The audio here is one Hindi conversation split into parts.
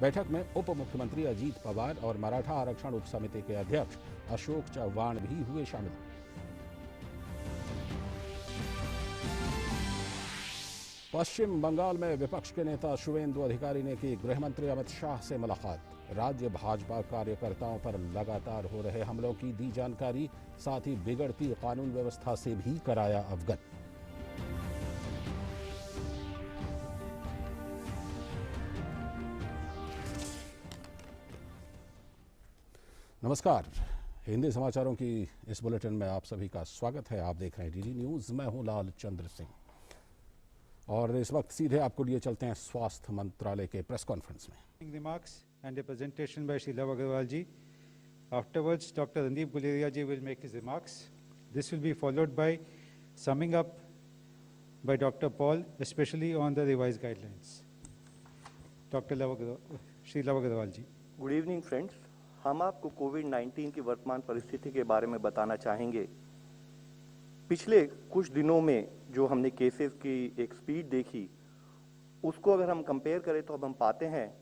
बैठक में उप मुख्यमंत्री अजीत पवार और मराठा आरक्षण उप समिति के अध्यक्ष अशोक चव्हाण भी हुए शामिल। पश्चिम बंगाल में विपक्ष के नेता शुवेंदु अधिकारी ने की गृहमंत्री अमित शाह से मुलाकात। राज्य भाजपा कार्यकर्ताओं पर लगातार हो रहे हमलों की दी जानकारी, साथ ही बिगड़ती कानून व्यवस्था से भी कराया अवगत। नमस्कार, हिंदी समाचारों की इस बुलेटिन में आप सभी का स्वागत है। आप देख रहे हैं डीडी न्यूज। मैं हूं लाल चंद्र सिंह और इस वक्त सीधे आपको लिए चलते हैं स्वास्थ्य मंत्रालय के प्रेस कॉन्फ्रेंस में। Remarks and a presentation by Shri Lava Agarwal ji. Afterwards, Dr. Randeep Guleria ji will make his remarks. This will be followed by summing up by Dr. Paul, especially on the revised guidelines. Shri Lava Agarwal ji. Good evening, friends. हम आपको कोविड-19 की वर्तमान परिस्थिति के बारे में बताना चाहेंगे। पिछले कुछ दिनों में जो हमने केसेस की एक स्पीड देखी, उसको अगर हम कंपेयर करें तो अब हम पाते हैं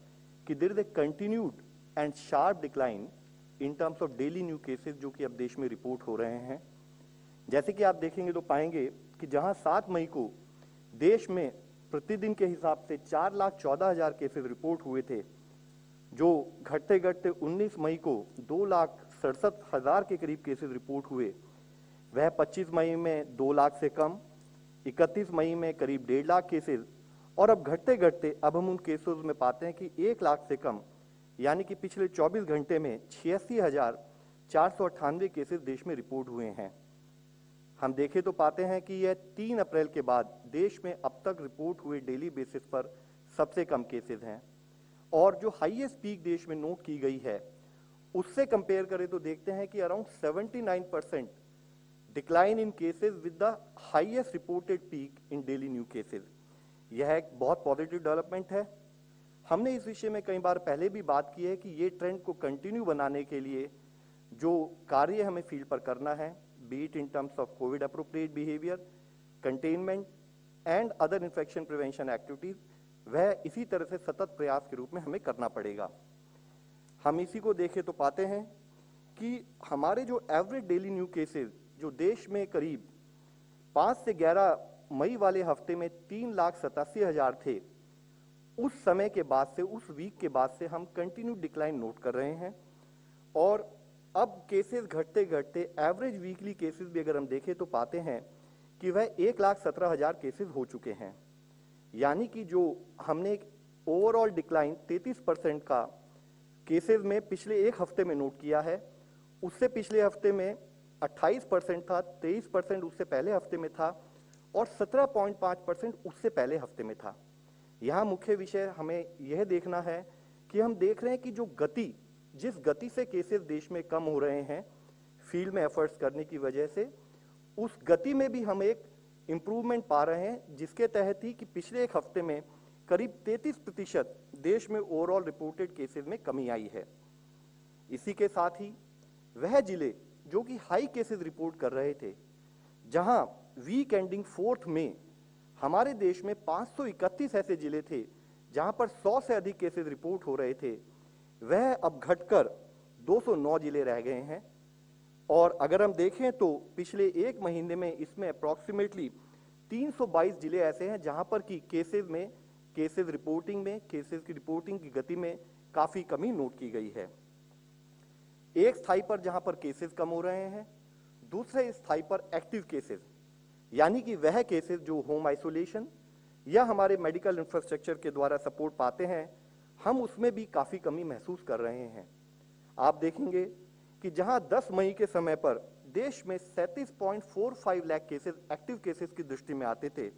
कि there is a continued and sharp decline in terms of daily new cases जो कि अब देश में रिपोर्ट हो रहे हैं। जैसे कि आप देखेंगे तो पाएंगे कि जहां 7 मई को देश में प्रतिदिन के हिसाब से 4,14,000 केसेस रिपोर्ट हुए थे, जो घटते घटते 19 मई को 2,67,000 के करीब केसेस रिपोर्ट हुए, वह 25 मई में 2 लाख से कम, 31 मई में करीब 1.5 लाख केसेस, और अब घटते घटते अब हम उन केसेस में पाते हैं कि 1 लाख से कम, यानी कि पिछले 24 घंटे में 86,498 केसेस देश में रिपोर्ट हुए हैं। हम देखें तो पाते हैं कि यह 3 अप्रैल के बाद देश में अब तक रिपोर्ट हुए डेली बेसिस पर सबसे कम केसेस हैं, और जो हाईएस्ट पीक देश में नोट की गई है उससे कंपेयर करें तो देखते हैं कि around 79% decline in cases with the highest reported peak in daily new cases. यह एक बहुत पॉजिटिव डेवलपमेंट है। हमने इस विषय में कई बार पहले भी बात की है कि ये ट्रेंड को कंटिन्यू बनाने के लिए जो कार्य हमें फील्ड पर करना है, B it in terms of Covid appropriate behaviour, containment and other infection prevention activities, वह इसी तरह से सतत प्रयास के रूप में हमें करना पड़ेगा। हम इसी को देखें तो पाते हैं कि हमारे जो एवरेज डेली न्यू केसेस जो देश में करीब 5 से 11 मई वाले हफ्ते में 3,87,000 थे, उस समय के बाद से, उस वीक के बाद से हम कंटिन्यू डिक्लाइन नोट कर रहे हैं, और अब केसेस घटते घटते एवरेज वीकली केसेस भी अगर हम देखें तो पाते हैं कि वह 1,17,000 केसेस हो चुके हैं। यानी कि जो हमने एक ओवरऑल डिक्लाइन 33% का केसेस में पिछले एक हफ्ते में नोट किया है, उससे पिछले हफ्ते में 28% था, 23% उससे पहले हफ्ते में था, और 17.5% उससे पहले हफ्ते में था। यहाँ मुख्य विषय हमें यह देखना है कि हम देख रहे हैं कि जो गति, जिस गति से केसेस देश में कम हो रहे हैं फील्ड में एफर्ट्स करने की वजह से, उस गति में भी हम एक इंप्रूवमेंट पा रहे हैं, जिसके तहत ही कि पिछले एक हफ्ते में करीब 33% देश में ओवरऑल रिपोर्टेड केसेस में कमी आई है। इसी के साथ ही वह जिले जो कि हाई केसेस रिपोर्ट कर रहे थे, जहां वीक एंडिंग 4 में हमारे देश में 531 ऐसे जिले थे जहां पर 100 से अधिक केसेस रिपोर्ट हो रहे थे, वह अब घटकर 209 जिले रह गए हैं। और अगर हम देखें तो पिछले एक महीने में इसमें अप्रॉक्सीमेटली 322 जिले ऐसे हैं जहां पर कि केसेस रिपोर्टिंग में, केसेस की रिपोर्टिंग की गति में काफी कमी नोट की गई है। एक स्थाई पर जहां पर केसेस कम हो रहे हैं, दूसरे स्थाई पर एक्टिव केसेस, यानी कि वह केसेस जो होम आइसोलेशन या हमारे मेडिकल इंफ्रास्ट्रक्चर के द्वारा सपोर्ट पाते हैं, हम उसमें भी काफी कमी महसूस कर रहे हैं। आप देखेंगे कि जहां 10 मई के समय पर देश में 37.45 लाख केसेस एक्टिव केसेस की दृष्टि में आते थे,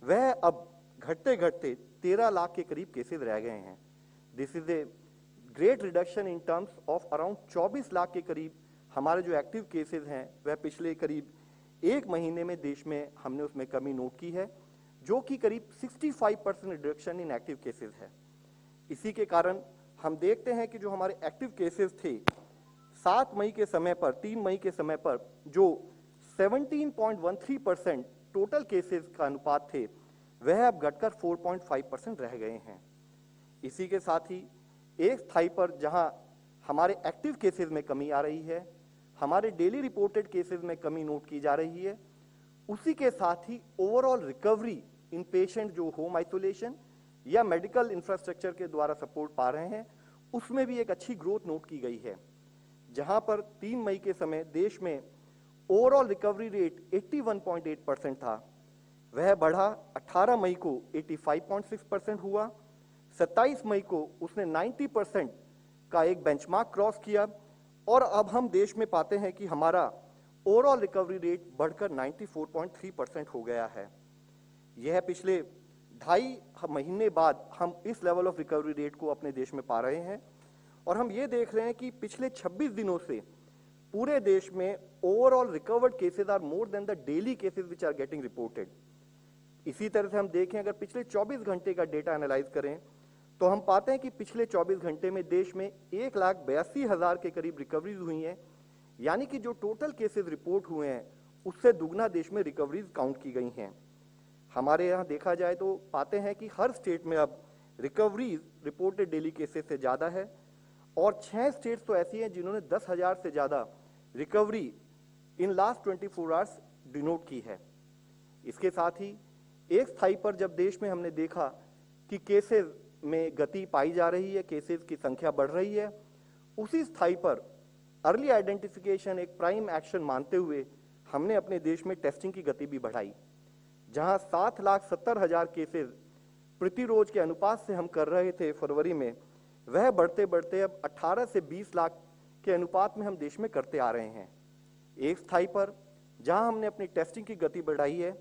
वह अब घटते घटते 13 लाख के करीब केसेस रह गए हैं। This is a great reduction in terms of around 24 lakh के करीब हमारे जो एक्टिव केसेस हैं, वह पिछले करीब एक महीने में देश में हमने उसमें कमी नोट की है, जो कि करीब 65% रिडक्शन इन एक्टिव केसेस है। इसी के कारण हम देखते हैं कि जो हमारे एक्टिव केसेस थे 7 मई के समय पर, 3 मई के समय पर जो 17.13% टोटल केसेस का अनुपात थे, वह अब घटकर 4.5% रह गए हैं। इसी के साथ ही एक स्थाई पर जहां हमारे एक्टिव केसेस में कमी आ रही है, हमारे डेली रिपोर्टेड केसेस में कमी नोट की जा रही है, उसी के साथ ही ओवरऑल रिकवरी इन पेशेंट जो होम आइसोलेशन या मेडिकल इंफ्रास्ट्रक्चर के द्वारा सपोर्ट पा रहे हैं, उसमें भी एक अच्छी ग्रोथ नोट की गई है। जहां पर 3 मई के समय देश में ओवरऑल रिकवरी रेट 81.8% था, वह बढ़ा 18 मई को 85.6% हुआ, 27 मई को उसने 90% का एक बेंचमार्क क्रॉस किया और अब हम देश में पाते हैं कि हमारा ओवरऑल रिकवरी रेट बढ़कर 94.3% हो गया है। यह पिछले 2.5 महीने बाद हम इस लेवल ऑफ रिकवरी रेट को अपने देश में पा रहे हैं और हम ये देख रहे हैं कि पिछले 26 दिनों से पूरे देश में overall recovered cases are more than the daily cases which are getting reported. इसी तरह से हम देखें, अगर पिछले 24 घंटे का डेटा एनालाइज करें तो हम पाते हैं कि पिछले 24 घंटे में देश में 1,82,000 के करीब रिकवरीज हुई हैं, यानी कि जो टोटल केसेस रिपोर्ट हुए हैं उससे दुगना देश में रिकवरीज काउंट की गई हैं। हमारे यहाँ देखा जाए तो पाते हैं कि हर स्टेट में अब रिकवरीज रिपोर्टेड डेली केसेस से ज्यादा है और 6 स्टेट्स तो ऐसी हैं जिन्होंने 10,000 से ज्यादा recovery in last 24 hours denote की है। इसके साथ ही एक स्थाई पर जब देश में हमने देखा कि केसेस में गति पाई जा रही है, केसेस की संख्या बढ़ रही है, उसी स्थाई पर अर्ली आइडेंटिफिकेशन एक प्राइम एक्शन मानते हुए हमने अपने देश में टेस्टिंग की गति भी बढ़ाई। जहां 7,70,000 केसेस प्रति रोज के अनुपात से हम कर रहे थे फरवरी में, वह बढ़ते बढ़ते अब 18 से 20 लाख के अनुपात में हम देश में करते आ रहे हैं। एक स्थाई पर जहां हमने अपनी टेस्टिंग की गति बढ़ाई है,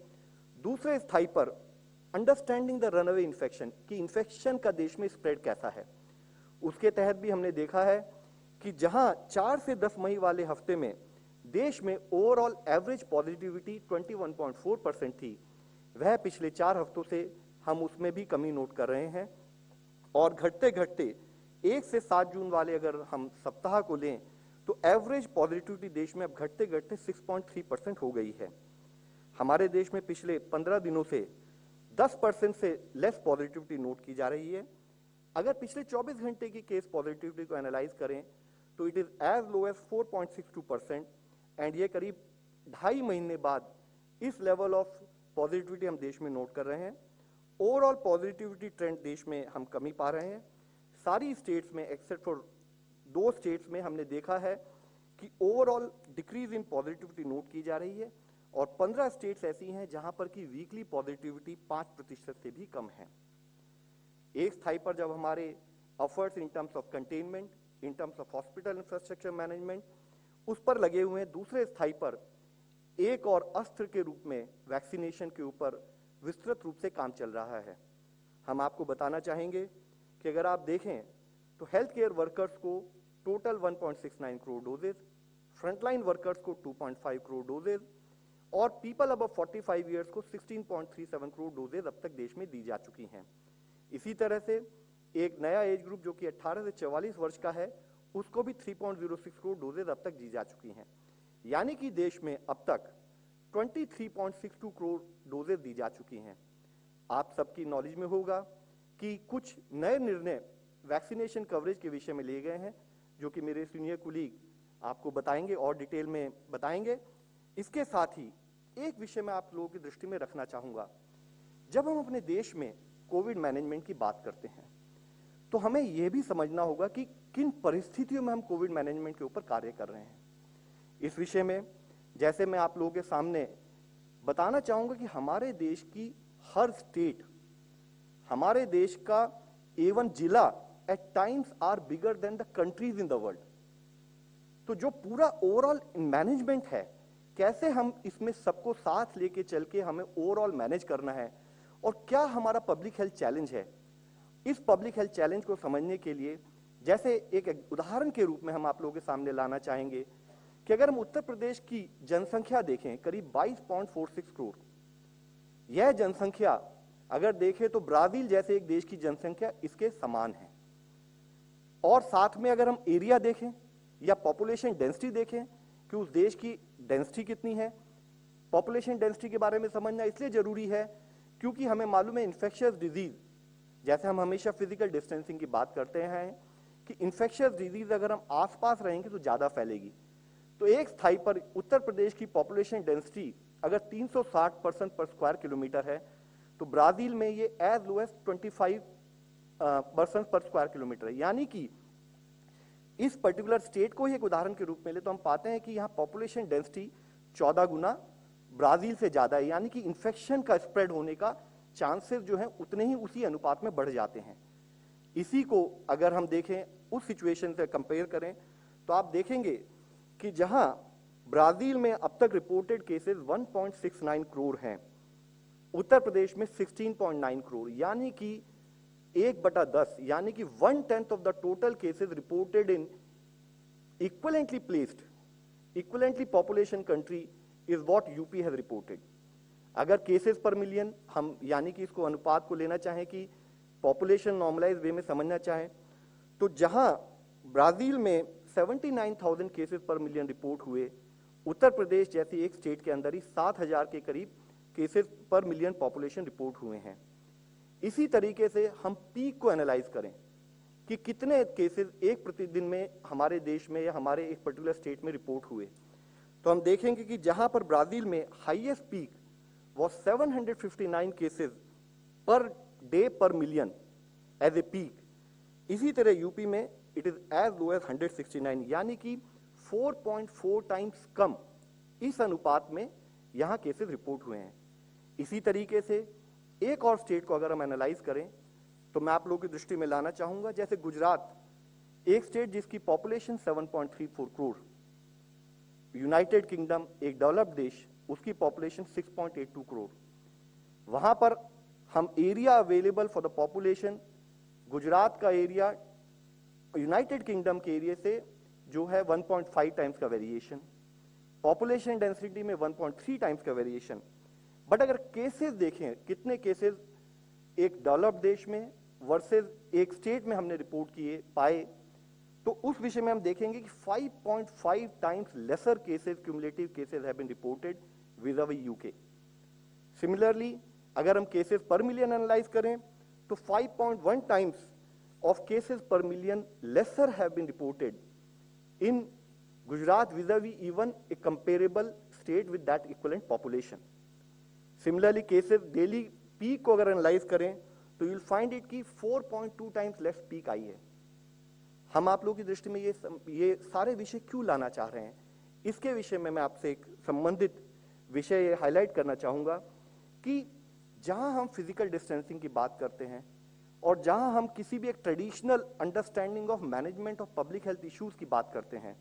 दूसरे स्थाई पर अंडरस्टैंडिंग द रनअवे इन्फेक्शन कि इन्फेक्शन का देश में स्प्रेड कैसा है, उसके तहत भी हमने देखा है कि जहां 4 से 10 मई वाले हफ्ते में देश में ओवरऑल एवरेज पॉजिटिविटी 21.4% थी, वह पिछले 4 हफ्तों से हम उसमें भी कमी नोट कर रहे हैं और घटते घटते 1 से 7 जून वाले अगर हम सप्ताह को लें तो एवरेज पॉजिटिविटी देश में अब घटते घटते 6.3% हो गई है। हमारे देश में पिछले 15 दिनों से 10% से लेस पॉजिटिविटी नोट की जा रही है। अगर पिछले 24 घंटे की केस पॉजिटिविटी को एनालाइज करें तो it is as low as 4.62% and ये करीब 2.5 महीने बाद इस लेवल ऑफ पॉजिटिविटी हम देश में नोट कर रहे हैं। ओवरऑल पॉजिटिविटी ट्रेंड देश में हम कमी पा रहे हैं। सारी स्टेट्स में एक्सेप्ट फॉर 2 स्टेट्स में हमने देखा है कि overall decrease in positivity note की जा रही है और 15 स्टेट्स ऐसी हैं जहां पर की वीकली पॉजिटिविटी 5% से भी कम है। एक स्थाई पर जब हमारे efforts in terms of containment, in terms of hospital infrastructure management उस पर लगे हुए हैं, दूसरे स्थाई पर एक और अस्त्र के रूप में वैक्सीनेशन के ऊपर विस्तृत रूप से काम चल रहा है। हम आपको बताना चाहेंगे कि अगर आप देखें तो हेल्थ केयर वर्कर्स को total 1.69 crore doses, frontline workers को 2.5 करोड़ डोजेज और पीपल अब 45 ईयर्स को 16.37 करोड़ डोजेज अब तक देश में दी जा चुकी हैं। इसी तरह से एक नया एज ग्रुप जो कि 18 से 44 वर्ष का है, उसको भी 3.06 करोड़ डोजेज अब तक दी जा चुकी हैं। यानी कि देश में अब तक 23.62 करोड़ डोजेज दी जा चुकी हैं। आप सबकी नॉलेज में होगा कि कुछ नए निर्णय वैक्सीनेशन कवरेज के विषय में लिए गए हैं, जो कि मेरे सीनियर कुलीग आपको बताएंगे और डिटेल में बताएंगे। इसके साथ ही एक विषय मैं आप लोगों की दृष्टि में रखना चाहूंगा। जब हम अपने देश में कोविड मैनेजमेंट की बात करते हैं तो हमें यह भी समझना होगा कि किन परिस्थितियों में हम कोविड मैनेजमेंट के ऊपर कार्य कर रहे हैं। इस विषय में जैसे मैं आप लोगों के सामने बताना चाहूंगा कि हमारे देश की हर स्टेट, हमारे देश का एवं जिला eight times are bigger than the countries in the world. तो जो पूरा ओवरऑल मैनेजमेंट है, कैसे हम इसमें सबको साथ लेके चल के हमें ओवरऑल मैनेज करना है और क्या हमारा पब्लिक हेल्थ चैलेंज है, इस पब्लिक हेल्थ चैलेंज को समझने के लिए जैसे एक उदाहरण के रूप में हम आप लोगों के सामने लाना चाहेंगे कि अगर हम उत्तर प्रदेश की जनसंख्या देखें करीब 22.46 करोड़, यह जनसंख्या अगर देखें तो ब्राजील जैसे एक देश की जनसंख्या इसके समान है। और साथ में अगर हम एरिया देखें या पॉपुलेशन डेंसिटी देखें कि उस देश की डेंसिटी कितनी है। पॉपुलेशन डेंसिटी के बारे में समझना इसलिए जरूरी है क्योंकि हमें मालूम है इन्फेक्शियस डिजीज, जैसे हम हमेशा फिजिकल डिस्टेंसिंग की बात करते हैं कि इन्फेक्शियस डिजीज अगर हम आसपास रहेंगे तो ज्यादा फैलेगी। तो एक स्थाई पर उत्तर प्रदेश की पॉपुलेशन डेंसिटी अगर 360 पर्सन पर स्क्वायर किलोमीटर है, तो ब्राजील में ये एज लो एज 25 पर्सन पर स्क्वायर किलोमीटर है। यानी कि इस पर्टिकुलर स्टेट को ही एक उदाहरण के रूप में ले तो हम पाते हैं कि यहाँ पॉपुलेशन डेंसिटी 14 गुना ब्राजील से ज्यादा है, यानी कि इन्फेक्शन का स्प्रेड होने का चांसेस जो है उतने ही उसी अनुपात में बढ़ जाते हैं। इसी को अगर हम देखें उस सिचुएशन से कंपेयर करें तो आप देखेंगे कि जहां ब्राजील में अब तक रिपोर्टेड केसेस 1.69 करोड़ हैं, उत्तर प्रदेश में 16.9 करोड़, यानी कि 1/10, यानी कि 1/10 of the total cases reported in equivalently placed, equivalently population country is what UP has reported. अगर केसेस पर मिलियन हम यानी कि इसको अनुपात को लेना चाहें कि पॉपुलेशन नॉर्मलाइज वे में समझना चाहें, तो जहां ब्राजील में 79,000 केसेस पर मिलियन रिपोर्ट हुए, उत्तर प्रदेश जैसी एक स्टेट के अंदर ही 7,000 के करीब cases per million population report हुए हैं। इसी तरीके से हम पीक को एनालाइज करें कि कितने केसेस एक प्रतिदिन में हमारे देश में या हमारे एक पर्टिकुलर स्टेट में रिपोर्ट हुए, तो हम देखेंगे कि जहां पर ब्राजील में हाईएस्ट पीक was 759 केसेस पर डे पर मिलियन एज ए पीक, इसी तरह यूपी में it is as low as 169, यानी कि 4.4 टाइम्स कम इस अनुपात में यहां केसेस रिपोर्ट हुए हैं। इसी तरीके से एक और स्टेट को अगर हम एनालाइज करें तो मैं आप लोगों की दृष्टि में लाना चाहूंगा, जैसे गुजरात, एक स्टेट जिसकी पॉपुलेशन 7.34 करोड़, यूनाइटेड किंगडम एक डेवलप्ड देश, उसकी पॉपुलेशन 6.82 करोड़। वहां पर हम area available for the population, Gujarat का एरिया यूनाइटेड किंगडम के एरिया से जो है 1.5 टाइम्स का वेरिएशन, पॉपुलेशन डेंसिटी में 1.3 टाइम्स का वेरिएशन। बट अगर केसेस देखें कितने केसेस एक डेवलप्ड देश में वर्सेस एक स्टेट में हमने रिपोर्ट किए पाए, तो उस विषय में हम देखेंगे कि 5.5 times lesser cases, cumulative cases have been reported viz UK. Similarly अगर हम केसेस पर मिलियन एनालाइज करें तो 5.1 times of cases per million lesser have been reported in Gujarat viz even a comparable state with that equivalent population. Similarly cases daily peak को अगर एनालाइज करें तो यू विल फाइंड इट कि 4.2 टाइम्स लेस पीक आई है। हम आप लोगों की दृष्टि में ये सारे विषय क्यों लाना चाह रहे हैं, इसके विषय में मैं आपसे एक संबंधित विषय हाईलाइट करना चाहूंगा कि जहां हम फिजिकल डिस्टेंसिंग की बात करते हैं और जहां हम किसी भी एक traditional understanding of management of public health issues की बात करते हैं,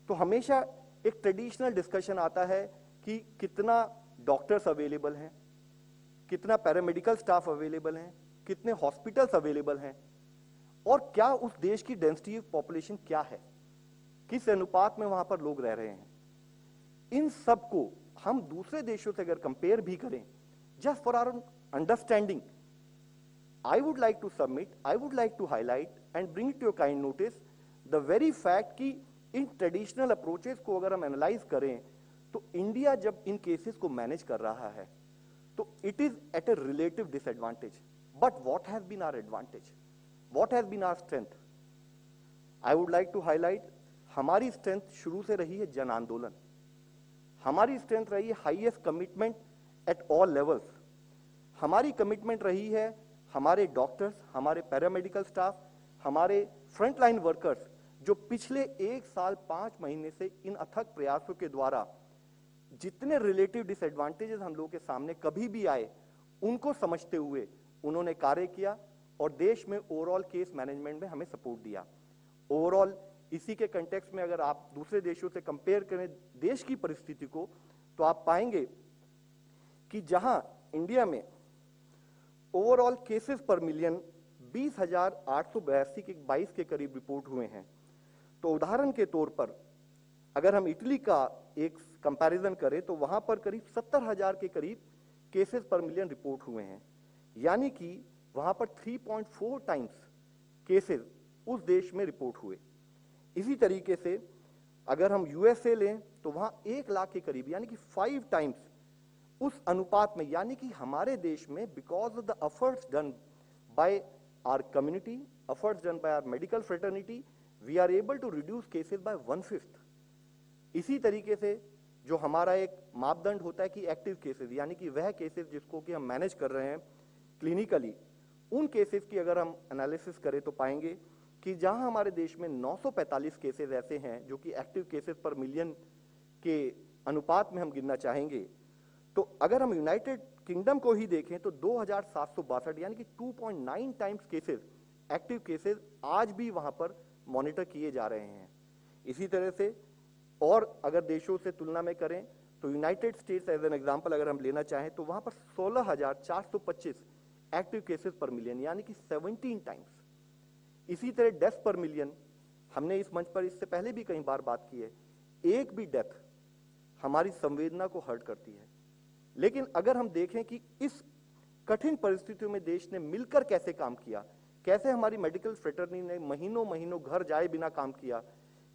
तो हमेशा एक ट्रेडिशनल डिस्कशन आता है कि कितना डॉक्टर्स अवेलेबल हैं, कितना पैरामेडिकल स्टाफ अवेलेबल हैं, कितने हॉस्पिटल्स अवेलेबल हैं, और क्या उस देश की डेंसिटी ऑफ पॉपुलेशन क्या है, किस अनुपात में वहां पर लोग रह रहे हैं। इन सब को हम दूसरे देशों से अगर कंपेयर भी करें, just for our understanding, I would like to submit, I would like to highlight and bring it to your kind notice the very fact कि इन ट्रेडिशनल अप्रोचेस को अगर हम एनालाइज करें तो इंडिया जब इन केसेस को मैनेज कर रहा है तो it is at a relative disadvantage. But what has been our advantage, what has been our strength? I would like to highlight, हमारी स्ट्रेंथ शुरू से रही है जन आंदोलन, हमारी स्ट्रेंथ रही है highest commitment at all levels, हमारी कमिटमेंट रही है हमारे डॉक्टर्स, हमारे पैरामेडिकल स्टाफ, हमारे फ्रंटलाइन वर्कर्स जो पिछले 1 साल 5 महीने से इन अथक प्रयासों के द्वारा जितने रिलेटिव डिसएडवांटेजेस हम लोगों के सामने कभी भी आए उनको समझते हुए उन्होंने कार्य किया और देश में ओवरऑल केस मैनेजमेंट में हमें सपोर्ट दिया। ओवरऑल इसी के कंटेक्स्ट में अगर आप दूसरे देशों से कंपेयर करें देश की परिस्थिति को तो आप पाएंगे कि जहां इंडिया में ओवरऑल केसेस पर मिलियन 20,882 के 22 के करीब रिपोर्ट हुए हैं, तो उदाहरण के तौर पर अगर हम इटली का एक कंपैरिजन करें तो वहां पर करीब 70,000 के करीब केसेस पर मिलियन रिपोर्ट हुए हैं, यानी कि वहां पर 3.4 टाइम्स केसेस उस देश में रिपोर्ट हुए। इसी तरीके से अगर हम यूएसए लें तो वहां 1 लाख के करीब यानी कि 5 टाइम्स उस अनुपात में, यानी कि हमारे देश में because of the efforts done by our community, efforts done by our medical fraternity, we are able to reduce cases by 1/5. इसी तरीके से जो हमारा एक मापदंड होता है कि एक्टिव केसेस, यानी कि वह केसेस जिसको कि हम मैनेज कर रहे हैं क्लिनिकली, उन केसेस की अगर हम एनालिसिस करें तो पाएंगे कि जहां हमारे देश में 945 केसेस ऐसे हैं जो कि एक्टिव केसेस पर मिलियन के अनुपात में हम गिनना चाहेंगे, तो अगर हम यूनाइटेड किंगडम को ही देखें तो 2762 यानी कि 2.9 टाइम्स केसेस, एक्टिव केसेस आज भी वहां पर मॉनिटर किए जा रहे हैं। इसी तरह से और अगर देशों से तुलना में करें तो United States as an example अगर हम लेना चाहें तो वहां पर 16,425 एक्टिव केसेस पर मिलियन, यानी कि 17 टाइम्स। इसी तरह डेथ पर मिलियन, हमने इस मंच पर इससे पहले भी कई बार बात की है, एक भी डेथ हमारी संवेदना को हर्ट करती है। लेकिन अगर हम देखें कि इस कठिन परिस्थितियों में देश ने मिलकर कैसे काम किया, कैसे हमारी मेडिकल फ्रेटर्निटी ने महीनों महीनों घर जाए बिना काम किया,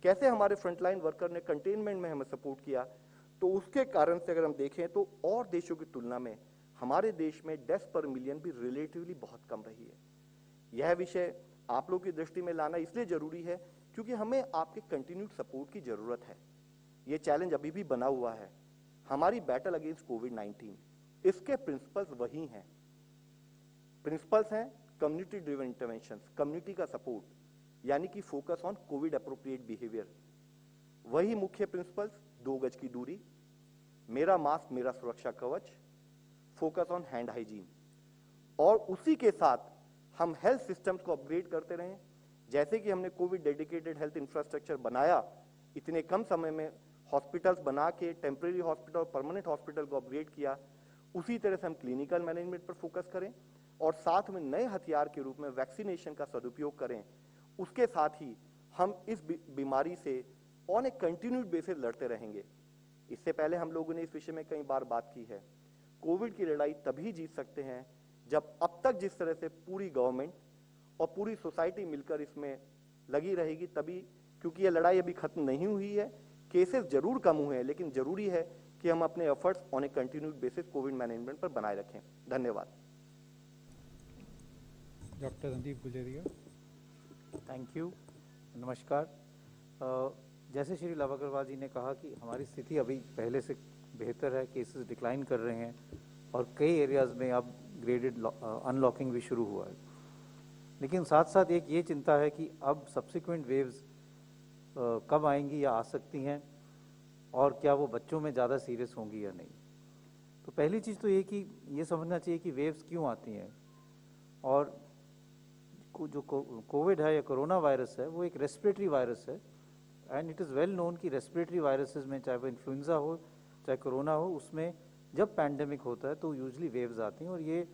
कैसे हमारे फ्रंटलाइन वर्कर ने कंटेनमेंट में हमें सपोर्ट किया, तो उसके कारण से अगर हम देखें तो और देशों की तुलना में हमारे देश में डेथ पर मिलियन भी रिलेटिवली बहुत कम रही है। यह विषय आप लोग की दृष्टि में लाना इसलिए जरूरी है क्योंकि हमें आपके कंटिन्यूड सपोर्ट की जरूरत है। यह चैलेंज अभी भी बना हुआ है। हमारी बैटल अगेंस्ट कोविड-19, इसके प्रिंसिपल्स वही हैं। प्रिंसिपल्स हैं कम्युनिटी ड्रिवन इंटरवेंशंस, कम्युनिटी का सपोर्ट, यानी कि focus on Covid appropriate behaviour. वही मुख्य प्रिंसिपल्स, 2 गज की दूरी, मेरा मास्क मेरा सुरक्षा कवच, फोकस ऑन हैंड हाइजीन, और उसी के साथ हम हेल्थ सिस्टम्स को अपग्रेड करते रहें। जैसे कि हमने कोविड डेडिकेटेड हेल्थ इंफ्रास्ट्रक्चर बनाया, इतने कम समय में हॉस्पिटल्स बना के टेम्परेरी हॉस्पिटल और परमानेंट हॉस्पिटल को अपग्रेड किया, उसी तरह से हम क्लिनिकल मैनेजमेंट पर फोकस करें और साथ में नए हथियार के रूप में वैक्सीनेशन का सदुपयोग करें। उसके साथ ही हम इस बीमारी से ऑन ए कंटिन्यूड बेसिस लड़ते रहेंगे। इससे पहले हम लोगों ने इस विषय में कई बार बात की है, कोविड की लड़ाई तभी जीत सकते हैं जब अब तक जिस तरह से पूरी गवर्नमेंट और पूरी सोसाइटी मिलकर इसमें लगी रहेगी, तभी, क्योंकि यह लड़ाई अभी खत्म नहीं हुई है, केसेस जरूर कम हुए हैं, लेकिन जरूरी है कि हम अपने efforts on A continued basis Covid management पर बनाए रखें। धन्यवाद। Doctor Randeep Guleria. Thank you, नमस्कार। जैसे श्री लव अग्रवाल जी ने कहा कि हमारी स्थिति अभी पहले से बेहतर है, केसेस डिक्लाइन कर रहे हैं और कई एरियाज़ में अब ग्रेडेड अनलॉकिंग भी शुरू हुआ है। लेकिन साथ साथ एक ये चिंता है कि अब सब्सिक्वेंट वेव्स कब आएंगी या आ सकती हैं, और क्या वो बच्चों में ज़्यादा सीरियस होंगी या नहीं। तो पहली चीज़ तो ये कि ये समझना चाहिए कि वेव्स क्यों आती हैं, और जो कोविड है या कोरोना वायरस है वो एक रेस्पिरेटरी वायरस है, and it is well known कि रेस्पिरेटरी वायरसेस में, चाहे वो इन्फ्लुएंजा हो चाहे कोरोना हो, उसमें जब पैंडेमिक होता है तो यूजली वेव्स आती हैं। और ये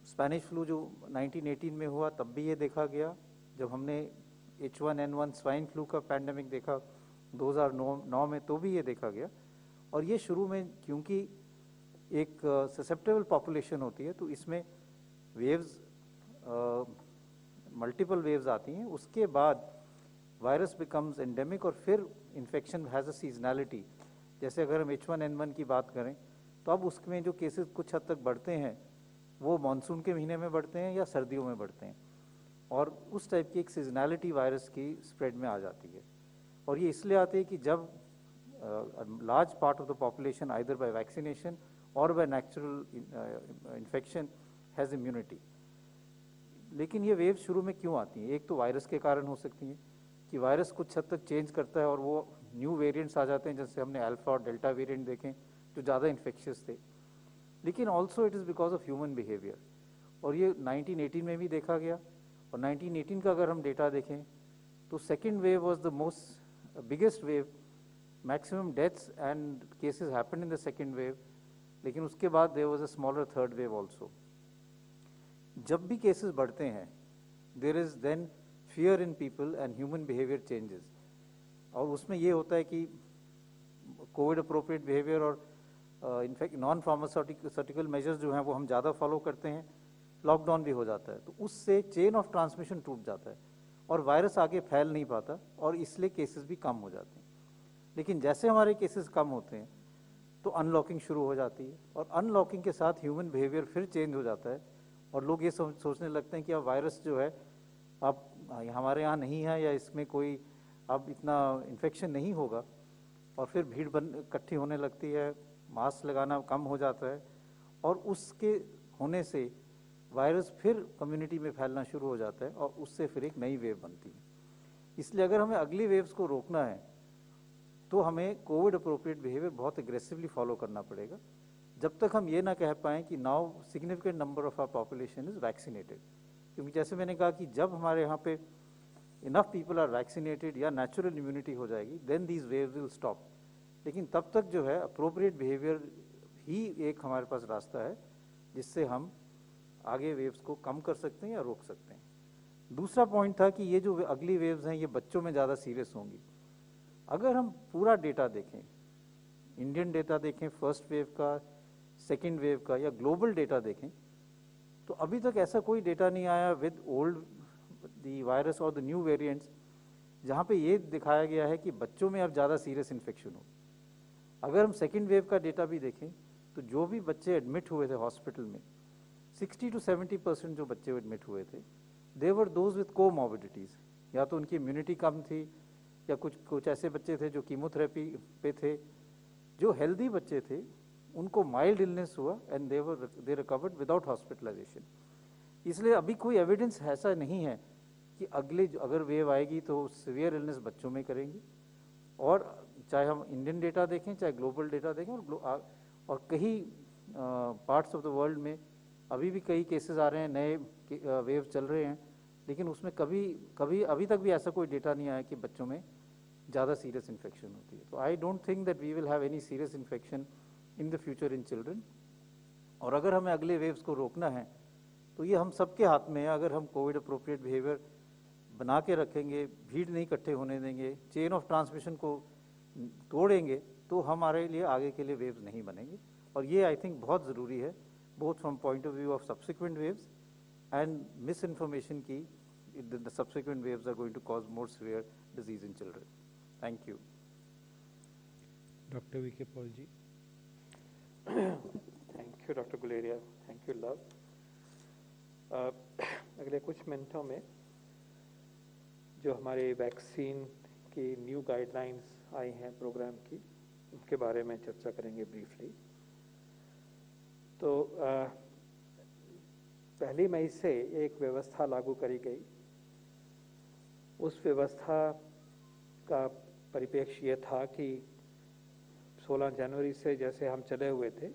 स्पेनिश फ्लू जो 1918 में हुआ तब भी ये देखा गया, जब हमने H1N1 स्वाइन फ्लू का पैंडेमिक देखा 2009 में तो भी ये देखा गया। और ये शुरू में क्योंकि एक ससेप्टेबल पॉपुलेशन होती है तो इसमें वेव्स, मल्टीपल वेव्स आती हैं, उसके बाद वायरस बिकम्स एंडेमिक और फिर इन्फेक्शन हैज़ अ सीजनैलिटी। जैसे अगर हम H1N1 की बात करें तो अब उसमें जो केसेस कुछ हद तक बढ़ते हैं वो मानसून के महीने में बढ़ते हैं या सर्दियों में बढ़ते हैं, और उस टाइप की एक सीजनैलिटी वायरस की स्प्रेड में आ जाती है। और ये इसलिए आती है कि जब large part of the population either by vaccination और by natural infection has immunity. लेकिन ये वेव शुरू में क्यों आती हैं? एक तो वायरस के कारण हो सकती हैं कि वायरस कुछ हद तक चेंज करता है और वो न्यू वेरिएंट्स आ जाते हैं, जैसे हमने अल्फा और डेल्टा वेरिएंट देखें जो ज़्यादा इन्फेक्शियस थे। लेकिन also it is because of human behaviour, और ये 1918 में भी देखा गया। और 1918 का अगर हम डेटा देखें तो second wave was the most biggest wave, maximum deaths and cases happened in the second wave, लेकिन उसके बाद there was a smaller third wave also. जब भी केसेस बढ़ते हैं there is then fear in people and human behaviour changes, और उसमें ये होता है कि कोविड अप्रोप्रिएट बिहेवियर और इनफैक्ट नॉन फार्मास्यूटिकल मेजर्स जो हैं वो हम ज़्यादा फॉलो करते हैं, लॉकडाउन भी हो जाता है, तो उससे चेन ऑफ ट्रांसमिशन टूट जाता है और वायरस आगे फैल नहीं पाता, और इसलिए केसेस भी कम हो जाते हैं। लेकिन जैसे हमारे केसेस कम होते हैं तो अनलॉकिंग शुरू हो जाती है, और अनलॉकिंग के साथ ह्यूमन बिहेवियर फिर चेंज हो जाता है, और लोग ये सोचने लगते हैं कि अब वायरस जो है अब हमारे यहाँ नहीं है या इसमें कोई अब इतना इन्फेक्शन नहीं होगा, और फिर भीड़ इकट्ठी होने लगती है, मास्क लगाना कम हो जाता है, और उसके होने से वायरस फिर कम्युनिटी में फैलना शुरू हो जाता है और उससे फिर एक नई वेव बनती है। इसलिए अगर हमें अगली वेव्स को रोकना है तो हमें कोविड अप्रोप्रिएट बिहेवियर बहुत एग्रेसिवली फॉलो करना पड़ेगा, जब तक हम ये ना कह पाएँ कि now significant number of our population is vaccinated. क्योंकि जैसे मैंने कहा कि जब हमारे यहाँ पे इनफ पीपल आर वैक्सीनेटेड या नेचुरल इम्यूनिटी हो जाएगी, then these waves will stop. लेकिन तब तक जो है अप्रोप्रिएट बिहेवियर ही एक हमारे पास रास्ता है जिससे हम आगे वेव्स को कम कर सकते हैं या रोक सकते हैं। दूसरा पॉइंट था कि ये जो अगली वेव्स हैं ये बच्चों में ज़्यादा सीरियस होंगी। अगर हम पूरा डेटा देखें, इंडियन डेटा देखें फर्स्ट वेव का, सेकेंड वेव का, या ग्लोबल डेटा देखें, तो अभी तक ऐसा कोई डेटा नहीं आया विद ओल्ड द वायरस और द न्यू वेरिएंट्स जहाँ पे ये दिखाया गया है कि बच्चों में अब ज़्यादा सीरियस इन्फेक्शन हो। अगर हम सेकेंड वेव का डेटा भी देखें तो जो भी बच्चे एडमिट हुए थे हॉस्पिटल में, 60 to 70% जो बच्चे एडमिट हुए थे, दे वर दोज विद कोमॉर्बिडिटीज़। या तो उनकी इम्यूनिटी कम थी, या कुछ ऐसे बच्चे थे जो कीमोथेरेपी पे थे। जो हेल्दी बच्चे थे उनको माइल्ड इलनेस हुआ and they recovered without hospitalisation. इसलिए अभी कोई एविडेंस ऐसा नहीं है कि अगर वेव आएगी तो सीवियर इलनेस बच्चों में करेंगी। और चाहे हम इंडियन डेटा देखें, चाहे ग्लोबल डेटा देखें, और कई पार्ट्स ऑफ द वर्ल्ड में अभी भी कई केसेस आ रहे हैं, नए वेव चल रहे हैं, लेकिन उसमें कभी अभी तक भी ऐसा कोई डेटा नहीं आया कि बच्चों में ज़्यादा सीरियस इन्फेक्शन होती है। तो I don't think that we will have any serious infection in the future in children. और अगर हमें अगले वेव्स को रोकना है तो ये हम सबके हाथ में है। अगर हम कोविड अप्रोप्रिएट बिहेवियर बना के रखेंगे, भीड़ नहीं इकट्ठे होने देंगे, चेन ऑफ ट्रांसमिशन को तोड़ेंगे, तो हमारे लिए आगे के लिए वेव्स नहीं बनेंगे। और ये आई थिंक बहुत ज़रूरी है, both from point of view of subsequent waves and miss information की the subsequent waves are going to cause more severe disease in children. Thank you. Dr. V.K. Paul ji. Thank you, Dr. Guleria. Thank you, Love. अगले कुछ मिनटों में जो हमारे वैक्सीन की न्यू गाइडलाइंस आई हैं प्रोग्राम की, उनके बारे में चर्चा करेंगे ब्रीफली। तो 1 मई से एक व्यवस्था लागू करी गई। उस व्यवस्था का परिप्रेक्ष्य ये था कि 16 जनवरी से जैसे हम चले हुए थे,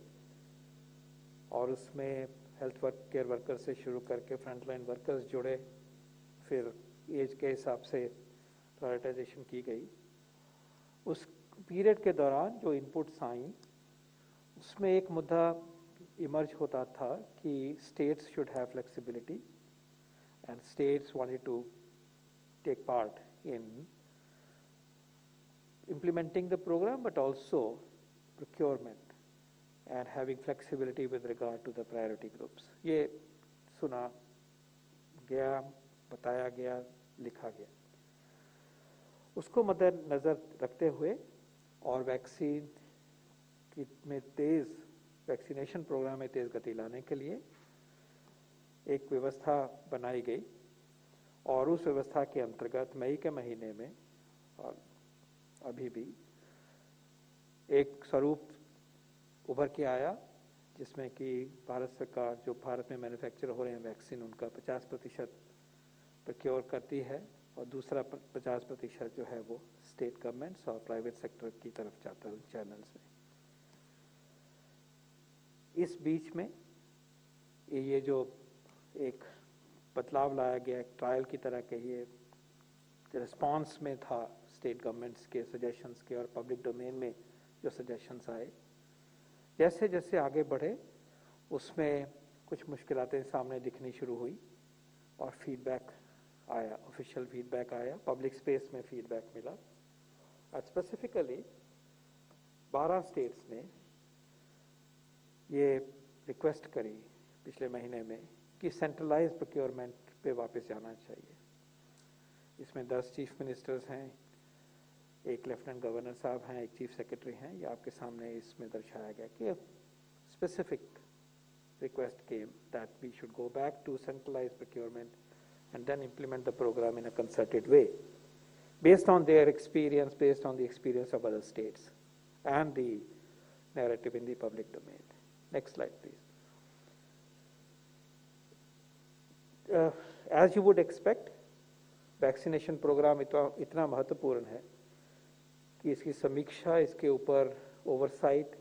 और उसमें हेल्थ केयर वर्कर से शुरू करके फ्रंटलाइन वर्कर्स जुड़े, फिर एज के हिसाब से प्रायोरिटाइजेशन की गई। उस पीरियड के दौरान जो इनपुट्स आई, उसमें एक मुद्दा इमर्ज होता था कि states should have flexibility and states wanted to take part in implementing the program, but also procurement and having flexibility with regard to the priority groups. ये सुना गया, बताया गया, लिखा गया। उसको मद्देनजर रखते हुए और वैक्सीनेशन प्रोग्राम में तेज गति लाने के लिए एक व्यवस्था बनाई गई। और उस व्यवस्था के अंतर्गत मई के महीने में और अभी भी एक स्वरूप उभर के आया, जिसमें कि भारत सरकार जो भारत में मैन्युफैक्चर हो रहे हैं वैक्सीन, उनका 50% प्रोक्योर करती है, और दूसरा 50% जो है वो स्टेट गवर्नमेंट्स और प्राइवेट सेक्टर की तरफ जाता है उन चैनल्स में। इस बीच में ये जो एक बदलाव लाया गया, एक ट्रायल की तरह के, ये रिस्पांस में था स्टेट गवर्नमेंट्स के सजेशंस के और पब्लिक डोमेन में जो सजेशंस आए। जैसे जैसे आगे बढ़े उसमें कुछ मुश्किलातें सामने दिखनी शुरू हुई और फीडबैक आया, ऑफिशियल फीडबैक आया, पब्लिक स्पेस में फीडबैक मिला। और स्पेसिफिकली 12 स्टेट्स ने ये रिक्वेस्ट करी पिछले महीने में कि सेंट्रलाइज प्रोक्योरमेंट पे वापस जाना चाहिए। इसमें 10 चीफ मिनिस्टर्स हैं, एक लेफ्टिनेंट गवर्नर साहब हैं, एक चीफ सेक्रेटरी हैं। ये आपके सामने इसमें दर्शाया गया कि specific request came that we should go back to centralized procurement and then implement the program in a concerted way, based on their experience, based on the experience of other states, and the narrative in the public domain. Next slide, please. As you would expect, vaccination programme इतना महत्वपूर्ण है कि इसकी समीक्षा, इसके ऊपर ओवरसाइट,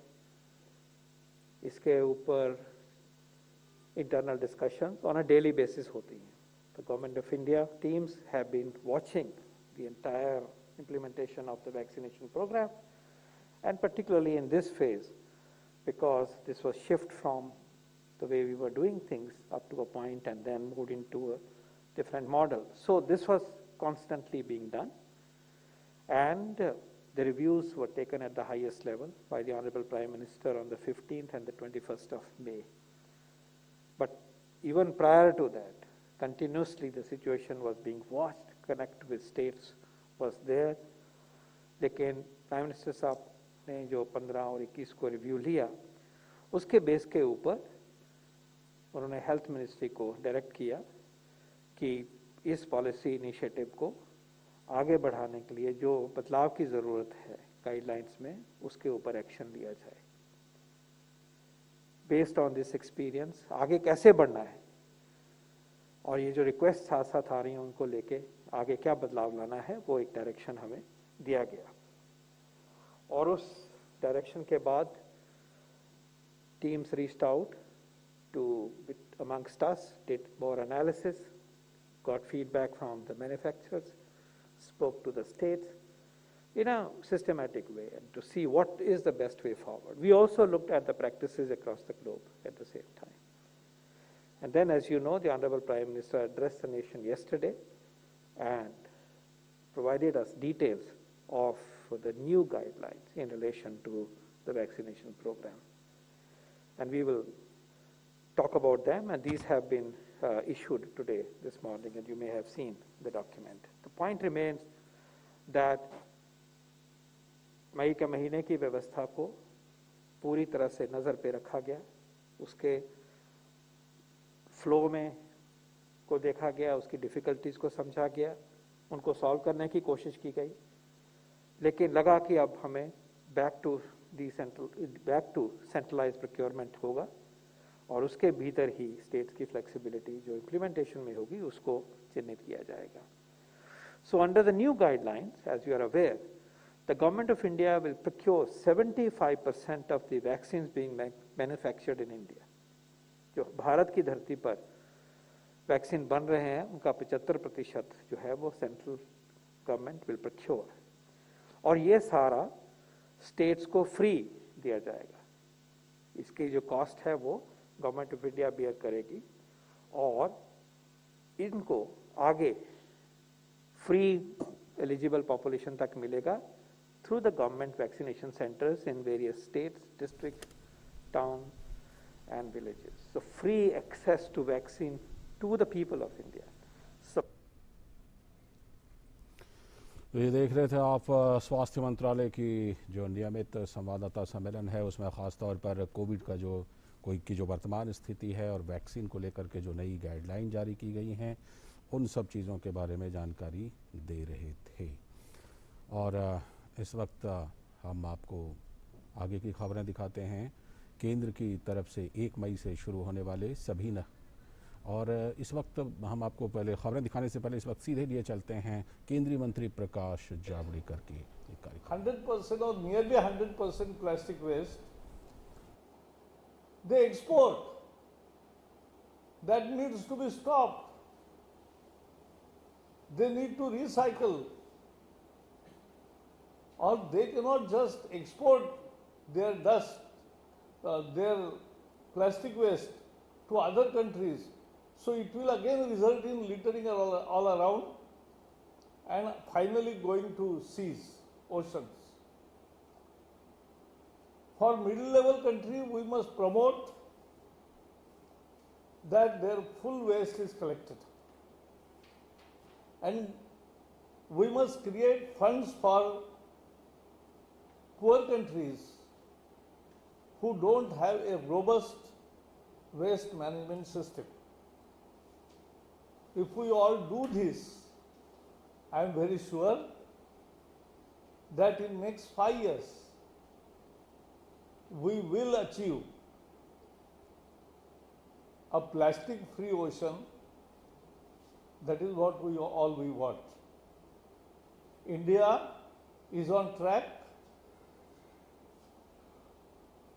इसके ऊपर internal discussions on a daily basis होती हैं. The Government of India teams have been watching the entire implementation of the vaccination program, and particularly in this phase, because this was shift from the way we were doing things up to a point and then moved into a different model. So this was constantly being done, and the reviews were taken at the highest level by the Honorable Prime Minister on the 15th and the 21st of May. But even prior to that, continuously the situation was being watched, connect with states was there. लेकिन प्राइम मिनिस्टर साहब ने जो 15 और 21 को रिव्यू लिया, उसके बेस के ऊपर उन्होंने हेल्थ मिनिस्ट्री को डायरेक्ट किया कि इस पॉलिसी इनिशिएटिव को आगे बढ़ाने के लिए जो बदलाव की ज़रूरत है गाइडलाइंस में, उसके ऊपर एक्शन लिया जाए. बेस्ड ऑन दिस एक्सपीरियंस आगे कैसे बढ़ना है और ये जो रिक्वेस्ट साथ साथ आ रही हैं उनको लेके आगे क्या बदलाव लाना है, वो एक डायरेक्शन हमें दिया गया. और उस डायरेक्शन के बाद teams reached out to amongst us, did more analysis, got feedback from the manufacturers, spoke to the states in a systematic way and to see what is the best way forward. We also looked at the practices across the globe at the same time. And then, as you know, the Honorable Prime Minister addressed the nation yesterday and provided us details of the new guidelines in relation to the vaccination program. And we will talk about them, and these have been issued today, this morning, and you may have seen the document. The point remains that मई के महीने की व्यवस्था को पूरी तरह से नज़र पे रखा गया, उसके फ्लो में को देखा गया, उसकी डिफ़िकल्टीज़ को समझा गया, उनको सॉल्व करने की कोशिश की गई, लेकिन लगा कि अब हमें बैक टू सेंट्रलाइज्ड प्रोक्योरमेंट होगा और उसके भीतर ही स्टेट्स की फ्लेक्सिबिलिटी जो इम्प्लीमेंटेशन में होगी उसको चिन्हित किया जाएगा. So under the new guidelines, as you are aware, the government of India will procure 75% of the vaccines being manufactured in India. जो भारत की धरती पर वैक्सीन बन रहे हैं उनका 75% जो है वो सेंट्रल गवर्नमेंट विल प्रोक्योर, और ये सारा स्टेट्स को फ्री दिया जाएगा. इसकी जो कॉस्ट है वो गवर्नमेंट ऑफ इंडिया बियर करेगी और इनको आगे फ्री एलिजिबल पॉपुलेशन तक मिलेगा through the government vaccination centres in various states, district, town and villages. So free access to vaccine to the people of India. तो ये देख रहे थे आप स्वास्थ्य मंत्रालय की जो नियमित संवाददाता सम्मेलन है, उसमें ख़ास तौर पर कोविड का जो वर्तमान स्थिति है और वैक्सीन को लेकर के जो नई गाइडलाइन जारी की गई हैं, उन सब चीज़ों के बारे में जानकारी दे रहे थे. और इस वक्त हम आपको आगे की खबरें दिखाते हैं. केंद्र की तरफ से 1 मई से शुरू होने वाले सभी और इस वक्त हम आपको पहले खबरें दिखाने से पहले इस वक्त सीधे लिए चलते हैं केंद्रीय मंत्री प्रकाश जावड़ेकर की एक कार्यक्रम. 100% or nearly 100% plastic waste they export. That needs to be stopped. They need to recycle, or they cannot just export their dust, their plastic waste to other countries. So it will again result in littering all around and finally going to seas, oceans. For middle level country, we must promote that their full waste is collected. And we must create funds for poor countries who don't have a robust waste management system. If we all do this, I am very sure that in next 5 years, we will achieve a plastic-free ocean. That is what we want. India is on track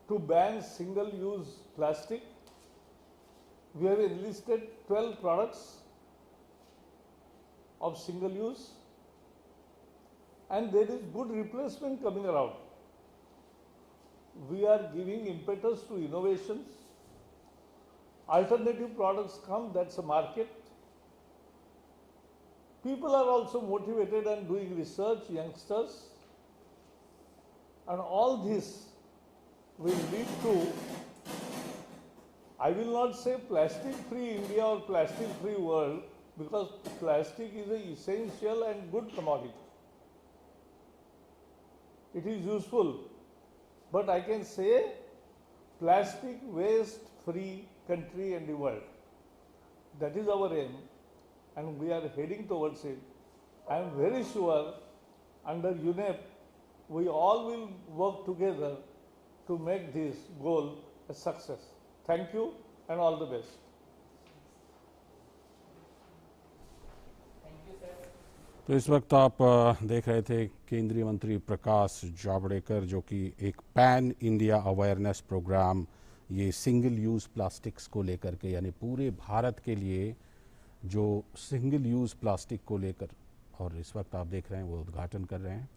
to ban single-use plastic. We have enlisted 12 products of single-use, and there is good replacement coming around. We are giving impetus to innovations. Alternative products come, that's a market. People are also motivated and doing research, youngsters. And all this will lead to, I will not say plastic-free India or plastic-free world, because plastic is an essential and good commodity. It is useful, but I can say plastic waste-free country in the world. That is our aim, and we are heading towards it. I am very sure under UNEP, we all will work together to make this goal a success. Thank you and all the best. तो इस वक्त आप देख रहे थे केंद्रीय मंत्री प्रकाश जावड़ेकर, जो कि एक पैन इंडिया अवेयरनेस प्रोग्राम ये सिंगल यूज़ प्लास्टिक्स को लेकर के, यानी पूरे भारत के लिए जो सिंगल यूज़ प्लास्टिक को लेकर, और इस वक्त आप देख रहे हैं वो उद्घाटन कर रहे हैं।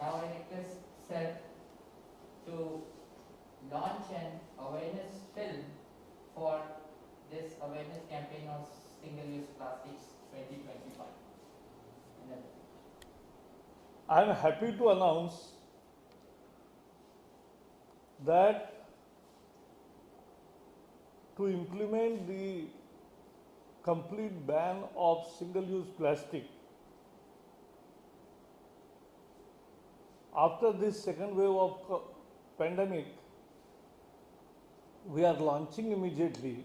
Now it is set to launch an awareness film for this awareness campaign on single-use plastics 2025. I am happy to announce that to implement the complete ban of single-use plastic, after this second wave of pandemic, we are launching immediately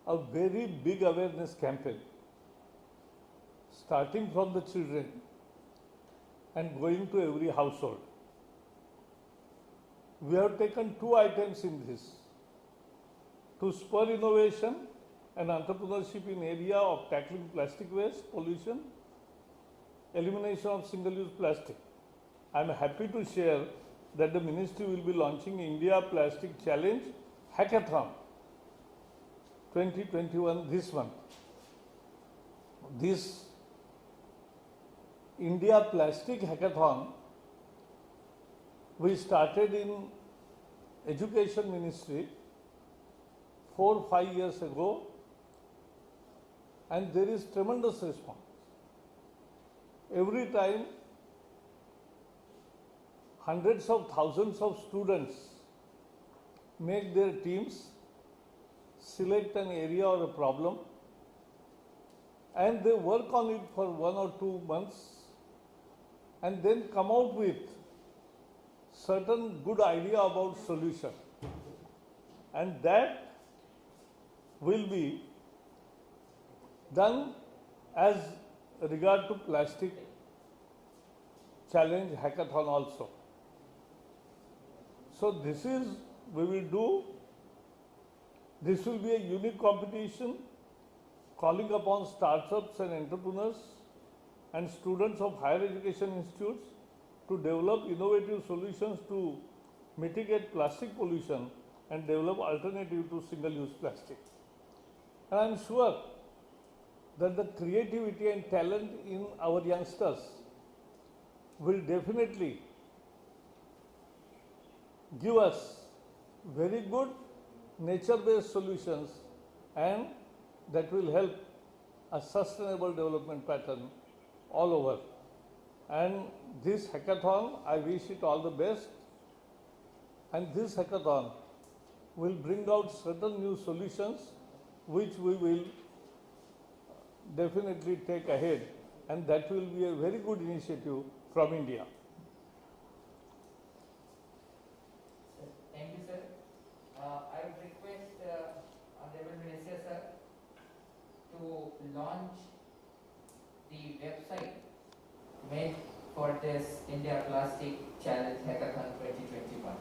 a very big awareness campaign, starting from the children and going to every household. We have taken 2 items in this to spur innovation and entrepreneurship in area of tackling plastic waste, pollution, elimination of single-use plastic. I am happy to share that the ministry will be launching India Plastic Challenge Hackathon 2021 this month. This India Plastic Hackathon we started in Education Ministry 4-5 years ago, and there is tremendous response. Every time hundreds of thousands of students make their teams, select an area or a problem, and they work on it for 1 or 2 months, and then come out with certain good idea about solution. And that will be done as regard to plastic challenge hackathon also. So this is, we will do, this will be a unique competition calling upon startups and entrepreneurs and students of higher education institutes to develop innovative solutions to mitigate plastic pollution and develop alternative to single-use plastic. And I am sure that the creativity and talent in our youngsters will definitely give us very good nature-based solutions, and that will help a sustainable development pattern all over. And this hackathon, I wish it all the best. And this hackathon will bring out certain new solutions which we will definitely take ahead, and that will be a very good initiative from India. Thank you, sir. I would request Honorable Minister, sir, to launch the website made for this India Plastic Challenge Hackathon 2021.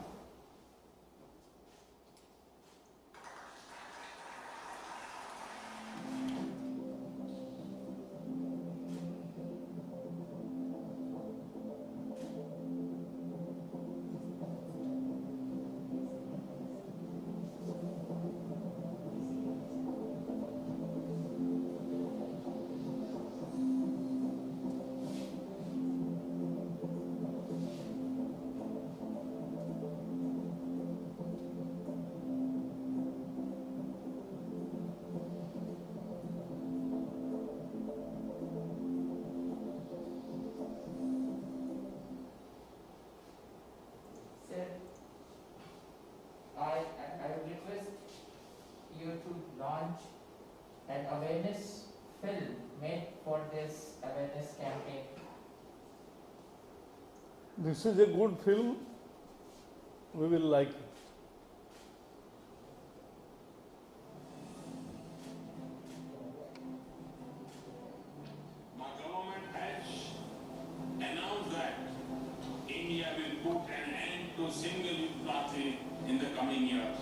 Sir, I would request you to launch an awareness film made for this awareness campaign. This is a good film. We will like it. My government has announced that India will put an end to single-use plastic in the coming years.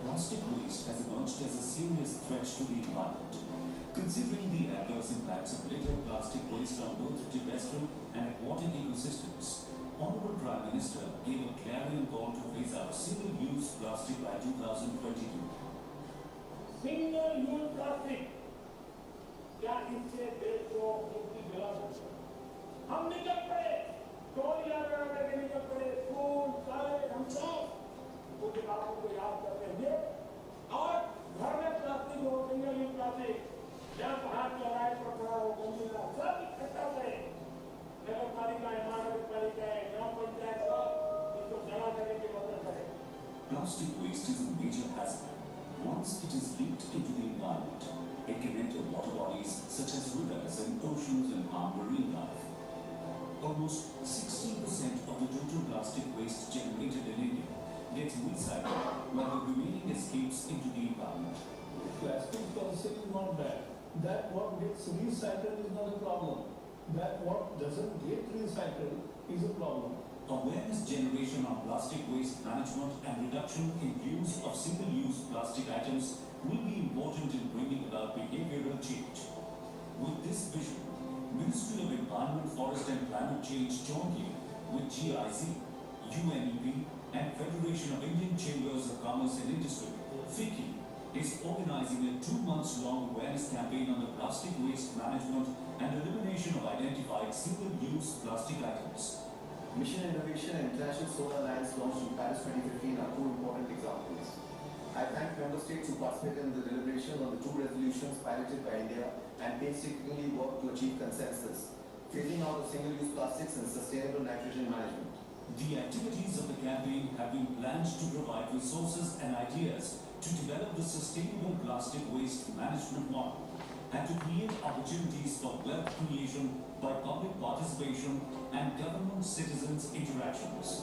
Plastic waste has emerged as a serious threat to the environment. Considering the adverse impacts of littered plastic waste on both terrestrial and aquatic ecosystems, Honorable Prime Minister gave a clarion call to phase out single-use plastic by 2022. Single-use plastic, क्या इससे देश को मुक्ति दिला सकते हैं? हम निकल पड़े, टोलियां लगा करके निकल पड़े, स्कूल, कॉलेज, हम सब उन बातों को याद करते हुए और घर में प्लास्टिक हो, सिंगल-यूज प्लास्टिक, जहाँ बाहर चौराहे पर पड़ा हो, गंदगी सब इकट्ठा करें। नगर पालिका, महानगर पालिका, ग्राम पंचायत सब इसको जमा करने की मदद करें। Plastic waste is a major hazard. Once it is leaked into the environment, it can enter water bodies such as rivers and oceans and harm marine life. Almost 60% of the total plastic waste generated in India gets recycled, while the remaining escapes into the environment. Plastic per se is not bad. That what gets recycled is not a problem. That what doesn't get recycled is a problem. Awareness generation on plastic waste management and reduction in use of single-use plastic items will be important in bringing about behavioral change. With this vision, Ministry of Environment, Forest and Climate Change jointly with GIZ, UNEP and Federation of Indian Chambers of Commerce and Industry, FICCI, is organizing a 2-month-long awareness campaign on the plastic waste management and elimination of identified single-use plastic items. Mission Innovation and International Solar Alliance launched in Paris 2015 are two important examples. I thank member states who participated in the deliberation on the two resolutions piloted by India and painstakingly worked to achieve consensus, phasing out of single-use plastics and sustainable nitrogen management. The activities of the campaign have been planned to provide resources and ideas to develop the sustainable plastic waste management model and to create opportunities for wealth creation by public participation and government-citizens interactions.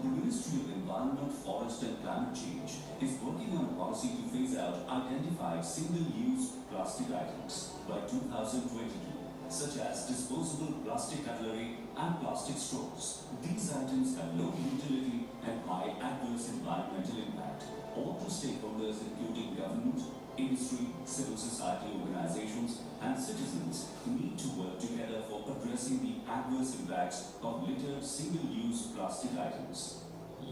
The Ministry of Environment, Forest and Climate Change is working on a policy to phase out identified single-use plastic items by 2022, such as disposable plastic cutlery and plastic straws. These items have low utility and high adverse environmental impact. All the stakeholders, including government, industry, civil society organizations and citizens need to work together for addressing the adverse impacts of littered single-use plastic items.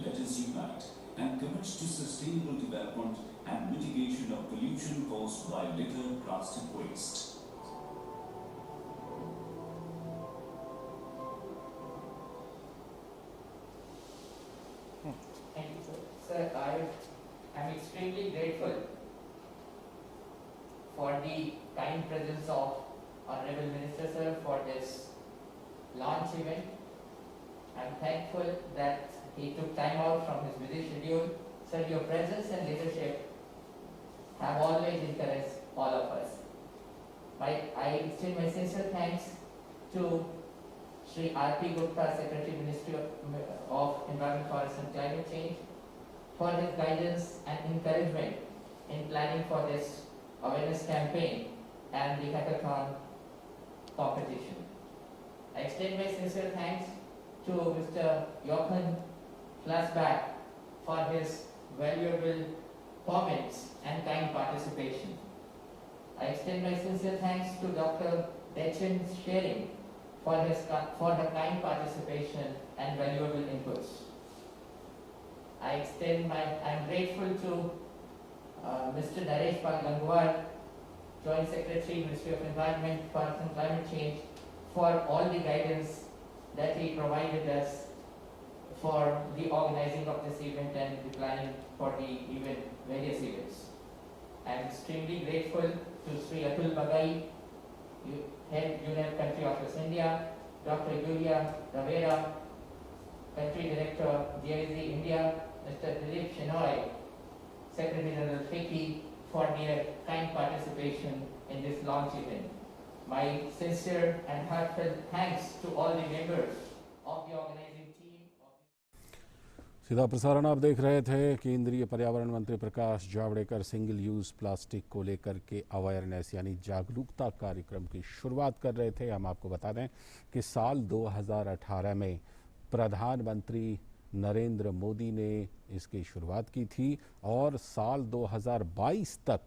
Let us unite and commit to sustainable development and mitigation of pollution caused by litter plastic waste. Thank you, sir. Sir, I am extremely grateful for the kind presence of Honorable Minister, sir, for this launch event. I am thankful that he took time out from his busy schedule. Sir, your presence and leadership have always encouraged all of us. I extend my sincere thanks to Shri R.P. Gupta, Secretary, Ministry of Environment, Forest and Climate Change, for his guidance and encouragement in planning for this awareness campaign and the hackathon competition. I extend my sincere thanks to Mr. Jochen Flassbach for his valuable comments and kind participation. I extend my sincere thanks to Dr. Dechen Schering for her kind participation and valuable inputs. I am grateful to Mr. Naresh Pal Gangwar, Joint Secretary, Ministry of Environment, Forest and Climate Change, for all the guidance that he provided us for the organizing of this event and the planning for the event, various events. I am extremely grateful to Sri Atul Bagai, Head Union Country Office India, Dr. Yulia Ravera, Country Director GIZ India, Mr. Dilip Shenoy, Secretary General FICCI, for their kind participation in this launch event. My sincere and heartfelt thanks to all the members of the organizing team. सीधा प्रसारण आप देख रहे थे। केंद्रीय पर्यावरण मंत्री Prakash Javadekar single use plastic को लेकर के अवेयरनेस यानी जागरूकता कार्यक्रम की शुरुआत कर रहे थे। हम आपको बता दें कि साल 2018 में प्रधानमंत्री नरेंद्र मोदी ने इसकी शुरुआत की थी और साल 2022 तक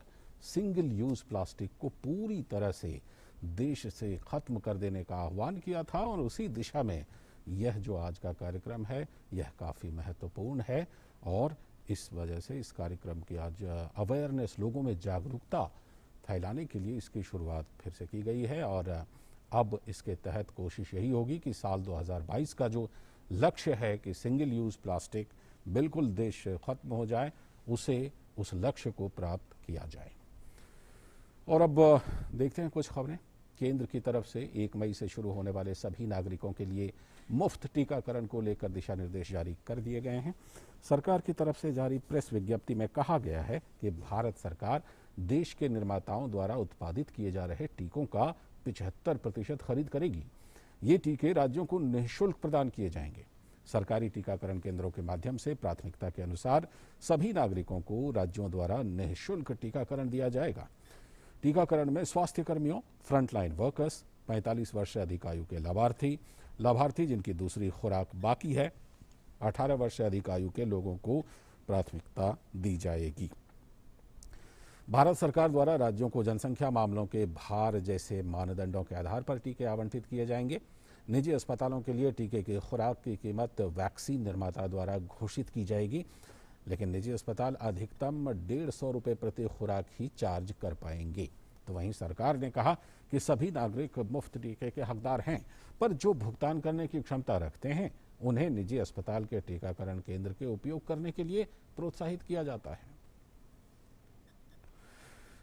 सिंगल यूज़ प्लास्टिक को पूरी तरह से देश से ख़त्म कर देने का आह्वान किया था और उसी दिशा में यह जो आज का कार्यक्रम है यह काफ़ी महत्वपूर्ण है और इस वजह से इस कार्यक्रम की आज अवेयरनेस, लोगों में जागरूकता फैलाने के लिए इसकी शुरुआत फिर से की गई है। और अब इसके तहत कोशिश यही होगी कि साल 2022 का जो लक्ष्य है कि सिंगल यूज़ प्लास्टिक बिल्कुल देश से ख़त्म हो जाए, उस लक्ष्य को प्राप्त किया जाए। और अब देखते हैं कुछ खबरें। केंद्र की तरफ से 1 मई से शुरू होने वाले सभी नागरिकों के लिए मुफ्त टीकाकरण को लेकर दिशा निर्देश जारी कर दिए गए हैं। सरकार की तरफ से जारी प्रेस विज्ञप्ति में कहा गया है कि भारत सरकार देश के निर्माताओं द्वारा उत्पादित किए जा रहे टीकों का 75% खरीद करेगी। ये टीके राज्यों को निःशुल्क प्रदान किए जाएंगे। सरकारी टीकाकरण केंद्रों के माध्यम से प्राथमिकता के अनुसार सभी नागरिकों को राज्यों द्वारा निःशुल्क टीकाकरण दिया जाएगा। टीकाकरण में स्वास्थ्य कर्मियों, फ्रंटलाइन वर्कर्स, 45 वर्ष से अधिक आयु के लाभार्थी जिनकी दूसरी खुराक बाकी है, 18 वर्ष से अधिक आयु के लोगों को प्राथमिकता दी जाएगी। भारत सरकार द्वारा राज्यों को जनसंख्या, मामलों के भार जैसे मानदंडों के आधार पर टीके आवंटित किए जाएंगे। निजी अस्पतालों के लिए टीके की खुराक की कीमत वैक्सीन निर्माता द्वारा घोषित की जाएगी, लेकिन निजी अस्पताल अधिकतम 150 रुपये प्रति खुराक ही चार्ज कर पाएंगे। तो वहीं सरकार ने कहा कि सभी नागरिक मुफ्त टीके के हकदार हैं, पर जो भुगतान करने की क्षमता रखते हैं उन्हें निजी अस्पताल के टीकाकरण केंद्र के उपयोग करने के लिए प्रोत्साहित किया जाता है।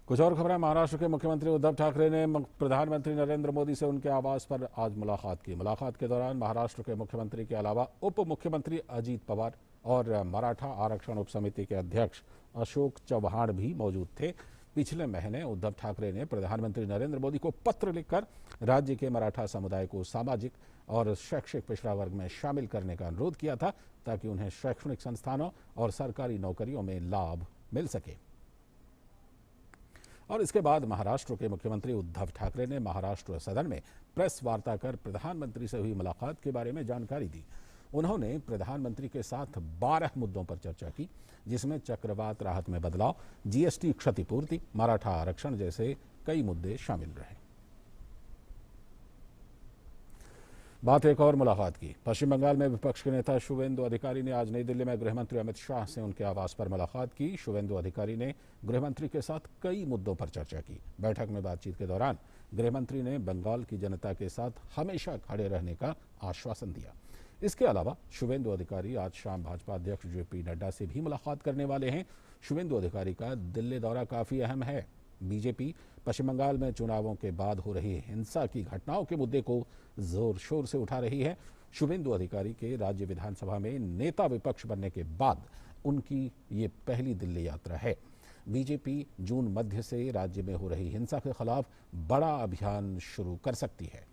कुछ और खबरें। महाराष्ट्र के मुख्यमंत्री उद्धव ठाकरे ने प्रधानमंत्री नरेंद्र मोदी से उनके आवास पर आज मुलाकात की। मुलाकात के दौरान महाराष्ट्र के मुख्यमंत्री के अलावा उप मुख्यमंत्री अजीत पवार और मराठा आरक्षण उप समिति के अध्यक्ष अशोक चव्हाण भी मौजूद थे। पिछले महीने उद्धव ठाकरे ने प्रधानमंत्री नरेंद्र मोदी को पत्र लिखकर राज्य के मराठा समुदाय को सामाजिक और शैक्षिक पिछड़ा वर्ग में शामिल करने का अनुरोध किया था, ताकि उन्हें शैक्षणिक संस्थानों और सरकारी नौकरियों में लाभ मिल सके। और इसके बाद महाराष्ट्र के मुख्यमंत्री उद्धव ठाकरे ने महाराष्ट्र सदन में प्रेस वार्ता कर प्रधानमंत्री से हुई मुलाकात के बारे में जानकारी दी। उन्होंने प्रधानमंत्री के साथ 12 मुद्दों पर चर्चा की, जिसमें चक्रवात राहत में बदलाव, जीएसटी क्षतिपूर्ति, मराठा आरक्षण जैसे कई मुद्दे शामिल रहे। बात एक और मुलाकात की। पश्चिम बंगाल में विपक्ष के नेता शुवेंदु अधिकारी ने आज नई दिल्ली में गृहमंत्री अमित शाह से उनके आवास पर मुलाकात की। शुवेंदु अधिकारी ने गृहमंत्री के साथ कई मुद्दों पर चर्चा की। बैठक में बातचीत के दौरान गृहमंत्री ने बंगाल की जनता के साथ हमेशा खड़े रहने का आश्वासन दिया। इसके अलावा शुवेंदु अधिकारी आज शाम भाजपा अध्यक्ष जेपी नड्डा से भी मुलाकात करने वाले हैं। शुवेंदु अधिकारी का दिल्ली दौरा काफी अहम है। बीजेपी पश्चिम बंगाल में चुनावों के बाद हो रही हिंसा की घटनाओं के मुद्दे को जोर शोर से उठा रही है। शुवेंदु अधिकारी के राज्य विधानसभा में नेता विपक्ष बनने के बाद उनकी ये पहली दिल्ली यात्रा है। बीजेपी जून मध्य से राज्य में हो रही हिंसा के खिलाफ बड़ा अभियान शुरू कर सकती है।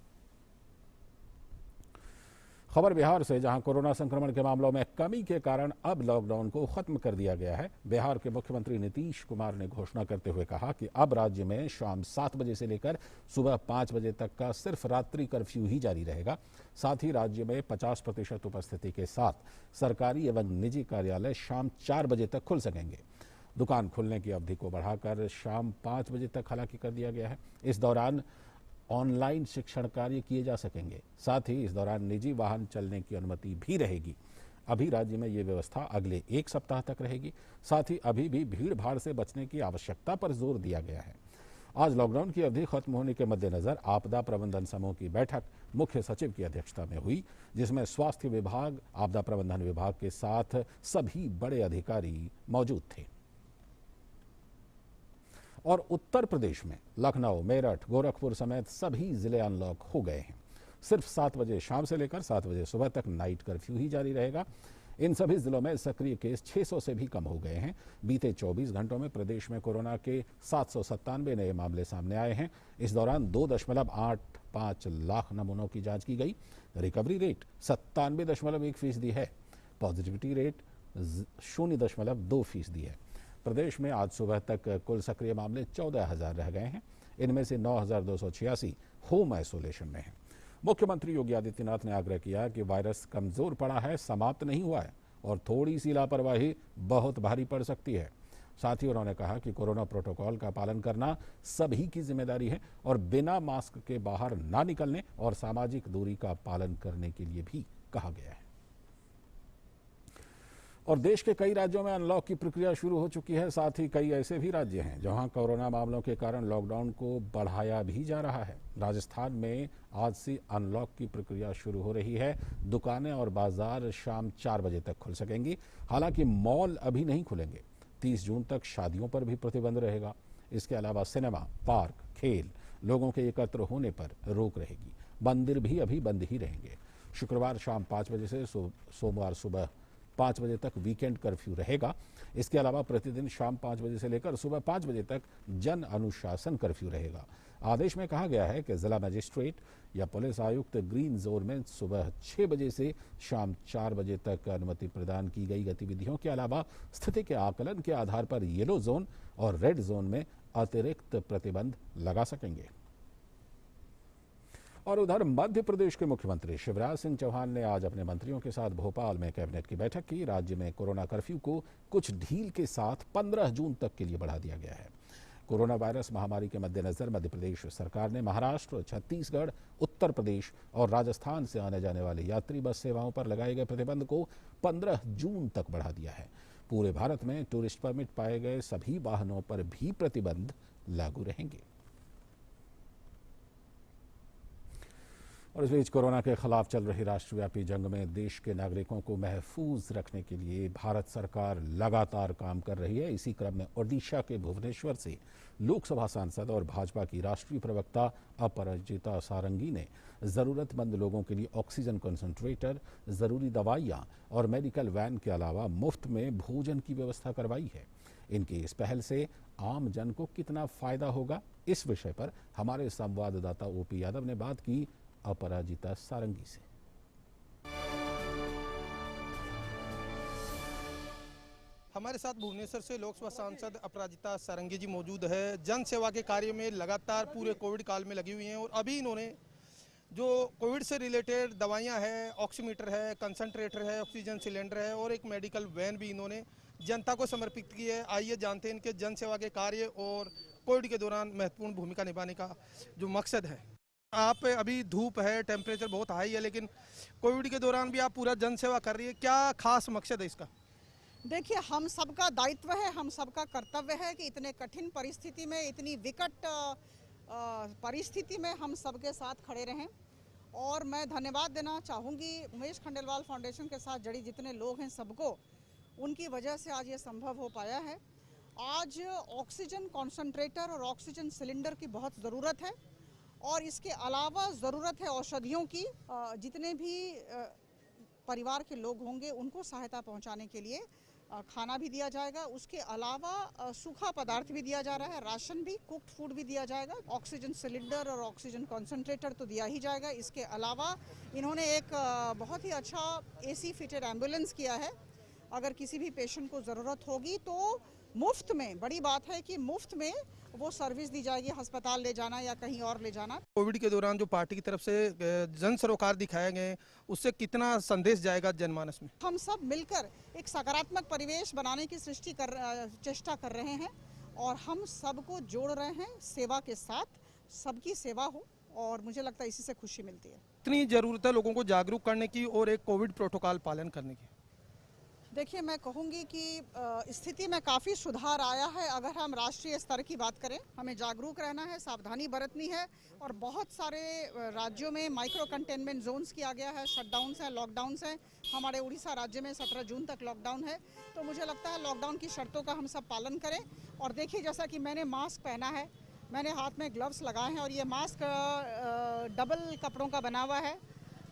खबर बिहार से, जहां कोरोना संक्रमण के मामलों में कमी के कारण अब लॉकडाउन को खत्म कर दिया गया है। बिहार के मुख्यमंत्री नीतीश कुमार ने घोषणा करते हुए कहा कि अब राज्य में शाम 7 बजे से लेकर सुबह 5 बजे तक का सिर्फ रात्रि कर्फ्यू ही जारी रहेगा। साथ ही राज्य में 50% उपस्थिति के साथ सरकारी एवं निजी कार्यालय शाम 4 बजे तक खुल सकेंगे। दुकान खुलने की अवधि को बढ़ाकर शाम 5 बजे तक हालांकि कर दिया गया है। इस दौरान ऑनलाइन शिक्षण कार्य किए जा सकेंगे। साथ ही इस दौरान निजी वाहन चलने की अनुमति भी रहेगी। अभी राज्य में ये व्यवस्था अगले 1 सप्ताह तक रहेगी। साथ ही अभी भी भीड़ भाड़ से बचने की आवश्यकता पर जोर दिया गया है। आज लॉकडाउन की अवधि खत्म होने के मद्देनजर आपदा प्रबंधन समूह की बैठक मुख्य सचिव की अध्यक्षता में हुई, जिसमें स्वास्थ्य विभाग, आपदा प्रबंधन विभाग के साथ सभी बड़े अधिकारी मौजूद थे। और उत्तर प्रदेश में लखनऊ, मेरठ, गोरखपुर समेत सभी जिले अनलॉक हो गए हैं। सिर्फ 7 बजे शाम से लेकर 7 बजे सुबह तक नाइट कर्फ्यू ही जारी रहेगा। इन सभी जिलों में सक्रिय केस 600 से भी कम हो गए हैं। बीते 24 घंटों में प्रदेश में कोरोना के 797 नए मामले सामने आए हैं। इस दौरान 2.85 लाख नमूनों की जांच की गई। रिकवरी रेट 97.1% है। पॉजिटिविटी रेट 0.2% है। प्रदेश में आज सुबह तक कुल सक्रिय मामले 14,000 रह गए हैं। इनमें से 9,286 होम आइसोलेशन में हैं। मुख्यमंत्री योगी आदित्यनाथ ने आग्रह किया कि वायरस कमजोर पड़ा है, समाप्त नहीं हुआ है और थोड़ी सी लापरवाही बहुत भारी पड़ सकती है। साथ ही उन्होंने कहा कि कोरोना प्रोटोकॉल का पालन करना सभी की जिम्मेदारी है और बिना मास्क के बाहर ना निकलने और सामाजिक दूरी का पालन करने के लिए भी कहा गया है। और देश के कई राज्यों में अनलॉक की प्रक्रिया शुरू हो चुकी है। साथ ही कई ऐसे भी राज्य हैं जहां कोरोना मामलों के कारण लॉकडाउन को बढ़ाया भी जा रहा है। राजस्थान में आज से अनलॉक की प्रक्रिया शुरू हो रही है। दुकानें और बाजार शाम 4 बजे तक खुल सकेंगी। हालांकि मॉल अभी नहीं खुलेंगे। 30 जून तक शादियों पर भी प्रतिबंध रहेगा। इसके अलावा सिनेमा, पार्क, खेल, लोगों के एकत्र होने पर रोक रहेगी। मंदिर भी अभी बंद ही रहेंगे। शुक्रवार शाम 5 बजे से सोमवार सुबह 5 बजे तक वीकेंड कर्फ्यू रहेगा। इसके अलावा प्रतिदिन शाम 5 बजे से लेकर सुबह 5 बजे तक जन अनुशासन कर्फ्यू रहेगा। आदेश में कहा गया है कि जिला मजिस्ट्रेट या पुलिस आयुक्त ग्रीन जोन में सुबह 6 बजे से शाम 4 बजे तक अनुमति प्रदान की गई गतिविधियों के अलावा स्थिति के आकलन के आधार पर येलो जोन और रेड जोन में अतिरिक्त प्रतिबंध लगा सकेंगे। और उधर मध्य प्रदेश के मुख्यमंत्री शिवराज सिंह चौहान ने आज अपने मंत्रियों के साथ भोपाल में कैबिनेट की बैठक की। राज्य में कोरोना कर्फ्यू को कुछ ढील के साथ 15 जून तक के लिए बढ़ा दिया गया है। कोरोना वायरस महामारी के मद्देनजर मध्य प्रदेश सरकार ने महाराष्ट्र, छत्तीसगढ़, उत्तर प्रदेश और राजस्थान से आने जाने वाली यात्री बस सेवाओं पर लगाए गए प्रतिबंध को 15 जून तक बढ़ा दिया है। पूरे भारत में टूरिस्ट परमिट पाए गए सभी वाहनों पर भी प्रतिबंध लागू रहेंगे। और इस बीच कोरोना के खिलाफ चल रही राष्ट्रव्यापी जंग में देश के नागरिकों को महफूज रखने के लिए भारत सरकार लगातार काम कर रही है। इसी क्रम में ओडिशा के भुवनेश्वर से लोकसभा सांसद और भाजपा की राष्ट्रीय प्रवक्ता अपराजिता सारंगी ने जरूरतमंद लोगों के लिए ऑक्सीजन कंसंट्रेटर, जरूरी दवाइयां और मेडिकल वैन के अलावा मुफ्त में भोजन की व्यवस्था करवाई है। इनकी इस पहल से आम जन को कितना फायदा होगा, इस विषय पर हमारे संवाददाता ओपी यादव ने बात की अपराजिता सारंगी से। हमारे साथ भुवनेश्वर से लोकसभा सांसद अपराजिता सारंगी जी मौजूद है। जन सेवा के कार्य में लगातार पूरे कोविड काल में लगी हुई हैं और अभी इन्होंने जो कोविड से रिलेटेड दवाइयां हैं, ऑक्सीमीटर है, कंसंट्रेटर है, ऑक्सीजन सिलेंडर है और एक मेडिकल वैन भी इन्होंने जनता को समर्पित की है। आइए जानते हैं इनके जन सेवा के कार्य और कोविड के दौरान महत्वपूर्ण भूमिका निभाने का जो मकसद है। आप अभी धूप है, टेम्परेचर बहुत हाई है, लेकिन कोविड के दौरान भी आप पूरा जन सेवा कर रही है, क्या खास मकसद है इसका? देखिए, हम सबका दायित्व है, हम सबका कर्तव्य है कि इतने कठिन परिस्थिति में, इतनी विकट परिस्थिति में हम सबके साथ खड़े रहें। और मैं धन्यवाद देना चाहूँगी उमेश खंडेलवाल फाउंडेशन के साथ जड़ी जितने लोग हैं सबको, उनकी वजह से आज ये संभव हो पाया है। आज ऑक्सीजन कॉन्सनट्रेटर और ऑक्सीजन सिलेंडर की बहुत ज़रूरत है और इसके अलावा ज़रूरत है औषधियों की। जितने भी परिवार के लोग होंगे उनको सहायता पहुंचाने के लिए खाना भी दिया जाएगा। उसके अलावा सूखा पदार्थ भी दिया जा रहा है, राशन भी, कुक्ड फूड भी दिया जाएगा। ऑक्सीजन सिलेंडर और ऑक्सीजन कॉन्सनट्रेटर तो दिया ही जाएगा। इसके अलावा इन्होंने एक बहुत ही अच्छा AC फिटेड एम्बुलेंस किया है। अगर किसी भी पेशेंट को ज़रूरत होगी तो मुफ्त में, बड़ी बात है कि मुफ्त में वो सर्विस दी जाएगी, अस्पताल ले जाना या कहीं और ले जाना। कोविड के दौरान जो पार्टी की तरफ से जन सरोकार दिखाए गए, उससे कितना संदेश जाएगा जनमानस में? हम सब मिलकर एक सकारात्मक परिवेश बनाने की चेष्टा कर रहे हैं और हम सबको जोड़ रहे हैं सेवा के साथ। सबकी सेवा हो और मुझे लगता है इसी से खुशी मिलती है। इतनी ज़रूरत है लोगों को जागरूक करने की और एक कोविड प्रोटोकॉल पालन करने की। देखिए, मैं कहूँगी कि स्थिति में काफ़ी सुधार आया है। अगर हम राष्ट्रीय स्तर की बात करें, हमें जागरूक रहना है, सावधानी बरतनी है और बहुत सारे राज्यों में माइक्रो कंटेनमेंट जोन्स किया गया है, शटडाउन्स हैं, लॉकडाउन्स हैं। हमारे उड़ीसा राज्य में 17 जून तक लॉकडाउन है। तो मुझे लगता है लॉकडाउन की शर्तों का हम सब पालन करें। और देखिए, जैसा कि मैंने मास्क पहना है, मैंने हाथ में ग्लव्स लगाए हैं और ये मास्क डबल कपड़ों का बना हुआ है।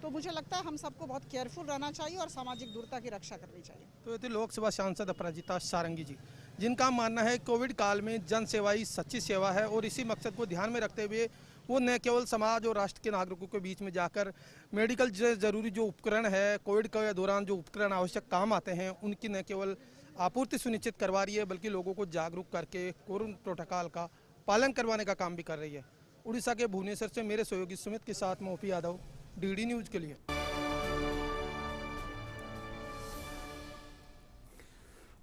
तो मुझे लगता है हम सबको बहुत केयरफुल रहना चाहिए और सामाजिक दूरता की रक्षा करनी चाहिए। तो ये थे लोकसभा सांसद अपराजिता सारंगी जी, जिनका मानना है कोविड काल में जन सेवा ही सच्ची सेवा है और इसी मकसद को ध्यान में रखते हुए वो न केवल समाज और राष्ट्र के नागरिकों के बीच में जाकर मेडिकल ज़रूरी जो उपकरण है, कोविड के दौरान जो उपकरण आवश्यक काम आते हैं, उनकी न केवल आपूर्ति सुनिश्चित करवा रही है बल्कि लोगों को जागरूक करके कोरोना प्रोटोकॉल का पालन करवाने का काम भी कर रही है। उड़ीसा के भुवनेश्वर से मेरे सहयोगी सुमित के साथ मैं ओपी यादव, DD न्यूज के लिए।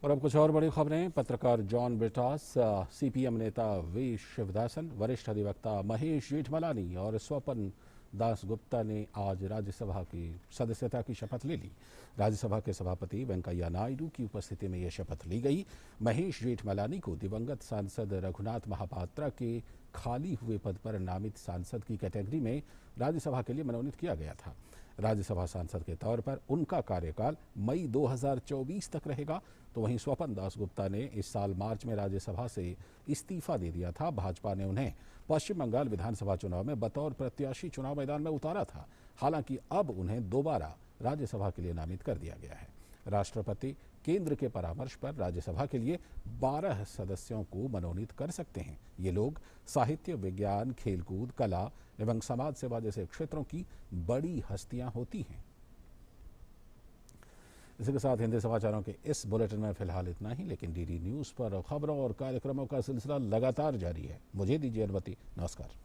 और अब कुछ और बड़ी खबरें। पत्रकार जॉन ब्रिटास, CPM नेता V शिवदासन, वरिष्ठ अधिवक्ता महेश जेठमलानी और स्वपन दास गुप्ता ने आज राज्यसभा की सदस्यता की शपथ ले ली। राज्यसभा के सभापति वेंकैया नायडू की उपस्थिति में यह शपथ ली गई। महेश जेठमलानी को दिवंगत सांसद रघुनाथ महापात्रा के खाली हुए पद पर नामित सांसद की कैटेगरी में राज्यसभा के लिए मनोनीत किया गया था। राज्यसभा सांसद के तौर पर उनका कार्यकाल मई 2024 तक रहेगा। तो वहीं स्वपन दास गुप्ता ने इस साल मार्च में राज्यसभा से इस्तीफा दे दिया था। भाजपा ने उन्हें पश्चिम बंगाल विधानसभा चुनाव में बतौर प्रत्याशी चुनाव मैदान में उतारा था। हालांकि अब उन्हें दोबारा राज्यसभा के लिए नामित कर दिया गया है। राष्ट्रपति केंद्र के परामर्श पर राज्यसभा के लिए 12 सदस्यों को मनोनीत कर सकते हैं। ये लोग साहित्य, विज्ञान, खेलकूद, कला एवं समाज सेवा जैसे क्षेत्रों की बड़ी हस्तियां होती हैं। इसी के साथ हिंदी समाचारों के इस बुलेटिन में फिलहाल इतना ही, लेकिन DD न्यूज पर खबरों और कार्यक्रमों का सिलसिला लगातार जारी है। मुझे दीजिए अनुमति। नमस्कार।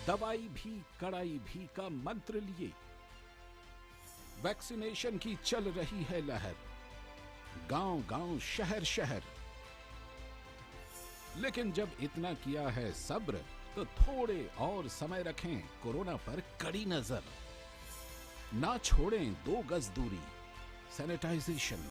दवाई भी कड़ाई भी का मंत्र लिए वैक्सीनेशन की चल रही है लहर। गांव गांव, शहर शहर लेकिन जब इतना किया है सब्र, तो थोड़े और समय रखें कोरोना पर कड़ी नजर। ना छोड़ें 2 गज दूरी, सैनिटाइजेशन,